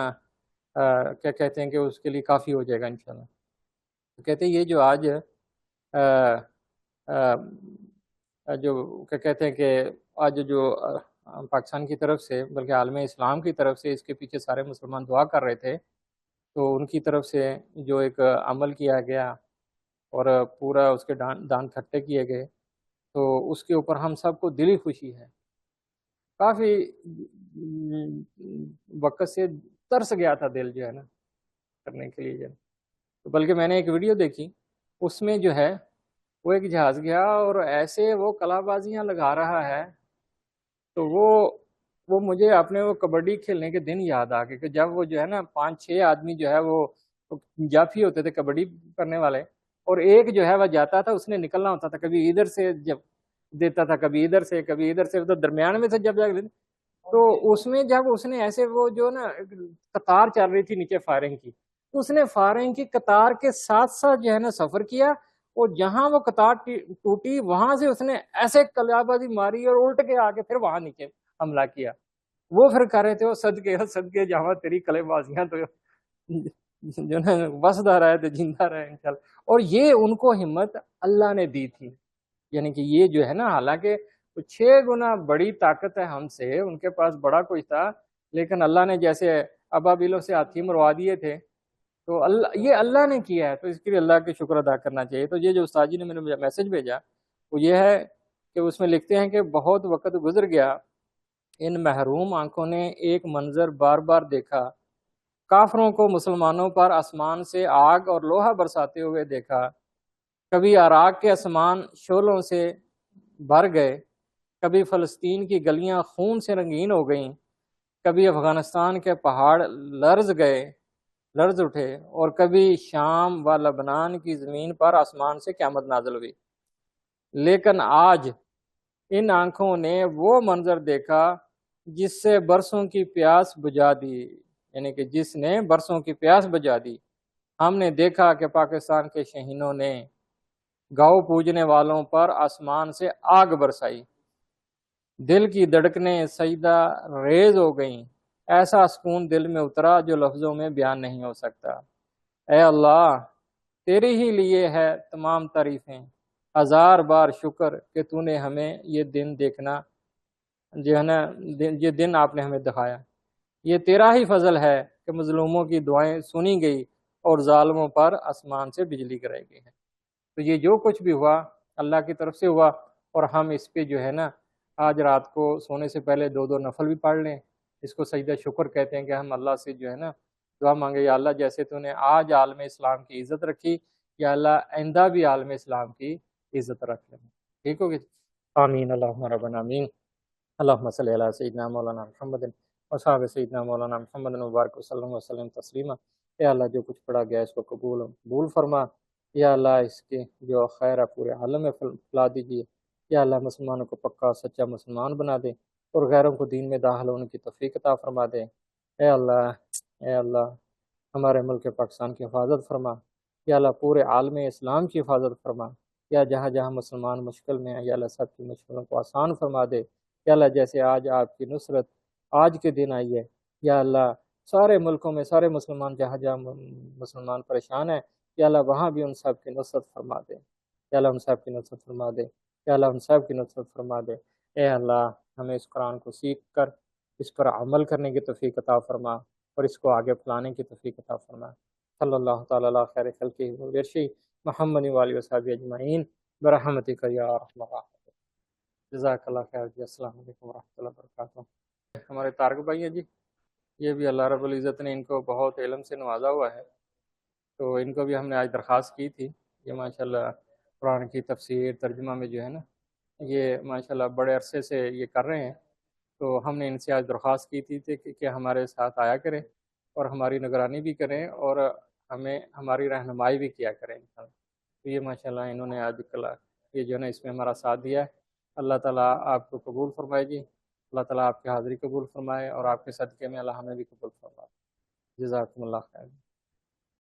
کیا کہتے ہیں کہ اس کے لیے کافی ہو جائے گا انشاءاللہ۔ تو کہتے ہیں یہ جو آج جو کیا کہتے ہیں کہ آج جو پاکستان کی طرف سے بلکہ عالم اسلام کی طرف سے اس کے پیچھے سارے مسلمان دعا کر رہے تھے، تو ان کی طرف سے جو ایک عمل کیا گیا اور پورا اس کے دان کھٹے کیے گئے، تو اس کے اوپر ہم سب کو دلی خوشی ہے۔ کافی وقت سے ترس گیا تھا دل جو ہے نا کرنے کے لیے تو بلکہ میں نے ایک ویڈیو دیکھی، اس میں جو ہے وہ ایک جہاز گیا اور ایسے وہ کلا بازیاں لگا رہا ہے، تو وہ مجھے اپنے وہ کبڈی کھیلنے کے دن یاد آ گئے کہ جب وہ جو ہے نا 5-6 آدمی جو ہے وہ جافی ہوتے تھے کبڈی کرنے والے، اور ایک جو ہے وہ جاتا تھا، اس نے نکلنا ہوتا تھا، کبھی ادھر سے جب دیتا تھا، کبھی ادھر سے، کبھی ادھر سے، تو درمیان میں سے جب تو اس میں جب اس نے ایسے وہ جو نا قطار چل رہی تھی نیچے فائرنگ کی، تو اس نے فائرنگ کی قطار کے ساتھ ساتھ جو ہے نا سفر کیا، اور جہاں وہ قطار ٹوٹی وہاں سے اس نے ایسے کلا بازی ماری اور الٹ کے آ کے پھر وہاں نیچے حملہ کیا۔ وہ پھر کہہ رہے تھے وہ صدقے جہاں تیری کلے بازیاں تو جو نا بسدا رہے تھے، زندہ رہے انشاءاللہ۔ اور یہ ان کو ہمت اللہ نے دی تھی، یعنی کہ یہ جو ہے نا حالانکہ 6 گنا بڑی طاقت ہے ہم سے، ان کے پاس بڑا کچھ تھا، لیکن اللہ نے جیسے ابابیلوں سے ہاتھی مروا دیے تھے، تو اللہ یہ اللہ نے کیا ہے، تو اس کے لیے اللہ کے شکر ادا کرنا چاہیے۔ تو یہ جو استاد جی نے میرے میسج بھیجا وہ یہ ہے کہ اس میں لکھتے ہیں کہ بہت وقت گزر گیا، ان محروم آنکھوں نے ایک منظر بار بار دیکھا، کافروں کو مسلمانوں پر آسمان سے آگ اور لوہا برساتے ہوئے دیکھا، کبھی عراق کے آسمان شعلوں سے بھر گئے، کبھی فلسطین کی گلیاں خون سے رنگین ہو گئیں، کبھی افغانستان کے پہاڑ لرز اٹھے، اور کبھی شام و لبنان کی زمین پر آسمان سے قیامت نازل ہوئی۔ لیکن آج ان آنکھوں نے وہ منظر دیکھا جس سے برسوں کی پیاس بجھا دی، یعنی کہ جس نے برسوں کی پیاس بجھا دی۔ ہم نے دیکھا کہ پاکستان کے شہینوں نے گاؤ پوجنے والوں پر آسمان سے آگ برسائی، دل کی دھڑکنیں سجدہ ریز ہو گئیں، ایسا سکون دل میں اترا جو لفظوں میں بیان نہیں ہو سکتا۔ اے اللہ، تیرے ہی لیے ہے تمام تعریفیں، ہزار بار شکر کہ تو نے ہمیں یہ دن دیکھنا جو ہے نا، یہ دن آپ نے ہمیں دکھایا۔ یہ تیرا ہی فضل ہے کہ مظلوموں کی دعائیں سنی گئی اور ظالموں پر آسمان سے بجلی گرائی گئی ہے۔ تو یہ جو کچھ بھی ہوا اللہ کی طرف سے ہوا، اور ہم اس پہ جو ہے نا آج رات کو سونے سے پہلے 2 نفل بھی پڑھ لیں۔ اس کو سجدہ شکر کہتے ہیں کہ ہم اللہ سے جو ہے نا دعا مانگے، یا اللہ جیسے تو نے آج عالم اسلام کی عزت رکھی، یا اللہ آئندہ بھی عالم اسلام کی عزت رکھ لیں۔ ٹھیک ہوگی؟ آمین اللہم ربنا آمین۔ اللہم صلی علی سیدنا مولانا محمد وصحابہ سیدنا مولانا محمد مبارک وسلم وسلم تسلیما۔ اے اللہ جو کچھ پڑھا گیا اس کو قبول فرما، یا اللہ اس کے جو خیر ہے پورے عالم میں پھیلا دیجیے، یا اللہ مسلمانوں کو پکا سچا مسلمان بنا دے اور غیروں کو دین میں داخل ہونے کی توفیق عطا فرما دے۔ اے اللہ ہمارے ملک پاکستان کی حفاظت فرما، یا اللہ پورے عالم اسلام کی حفاظت فرما، یا جہاں جہاں مسلمان مشکل میں ہیں یا اللہ سب کی مشکلوں کو آسان فرما دے۔ یا اللہ جیسے آج آپ کی نصرت آج کے دن آئی ہے، یا اللہ سارے ملکوں میں سارے مسلمان جہاں جہاں مسلمان پریشان ہیں، یا اللہ وہاں بھی ان سب کی نصرت فرما دے، یا اللہ ان سب کی نصرت فرما دے، یا اللہ ان سب کی نصرت فرما دے۔ اے اللہ ہمیں اس قرآن کو سیکھ کر اس پر عمل کرنے کی توفیق عطا فرما اور اس کو آگے پھیلانے کی توفیق عطا فرما۔ صلی اللہ تعالی علی خیر خلقہ ورشی محمد والی وصحبہ اجمعین برحمتک یا ارحم الراحمین۔ جزاک اللہ خیر جی۔ السلام علیکم ورحمۃ اللہ وبرکاتہ۔ ہمارے طارق بھائی ہیں جی، یہ بھی اللہ رب العزت نے ان کو بہت علم سے نوازا ہوا ہے، تو ان کو بھی ہم نے آج درخواست کی تھی۔ یہ ماشاءاللہ قرآن کی تفسیر ترجمہ میں جو ہے نا یہ ماشاءاللہ بڑے عرصے سے یہ کر رہے ہیں، تو ہم نے ان سے آج درخواست کی تھی کہ ہمارے ساتھ آیا کریں اور ہماری نگرانی بھی کریں اور ہمیں ہماری رہنمائی بھی کیا کریں۔ تو یہ ماشاءاللہ انہوں نے آج کل یہ جو ہے نا اس میں ہمارا ساتھ دیا ہے۔ اللہ تعالیٰ آپ کو قبول فرمائے جی، اللہ تعالیٰ آپ کی حاضری قبول فرمائے اور آپ کے صدقے میں اللہ ہمیں بھی قبول فرمائے۔ جزاکم اللہ خیر۔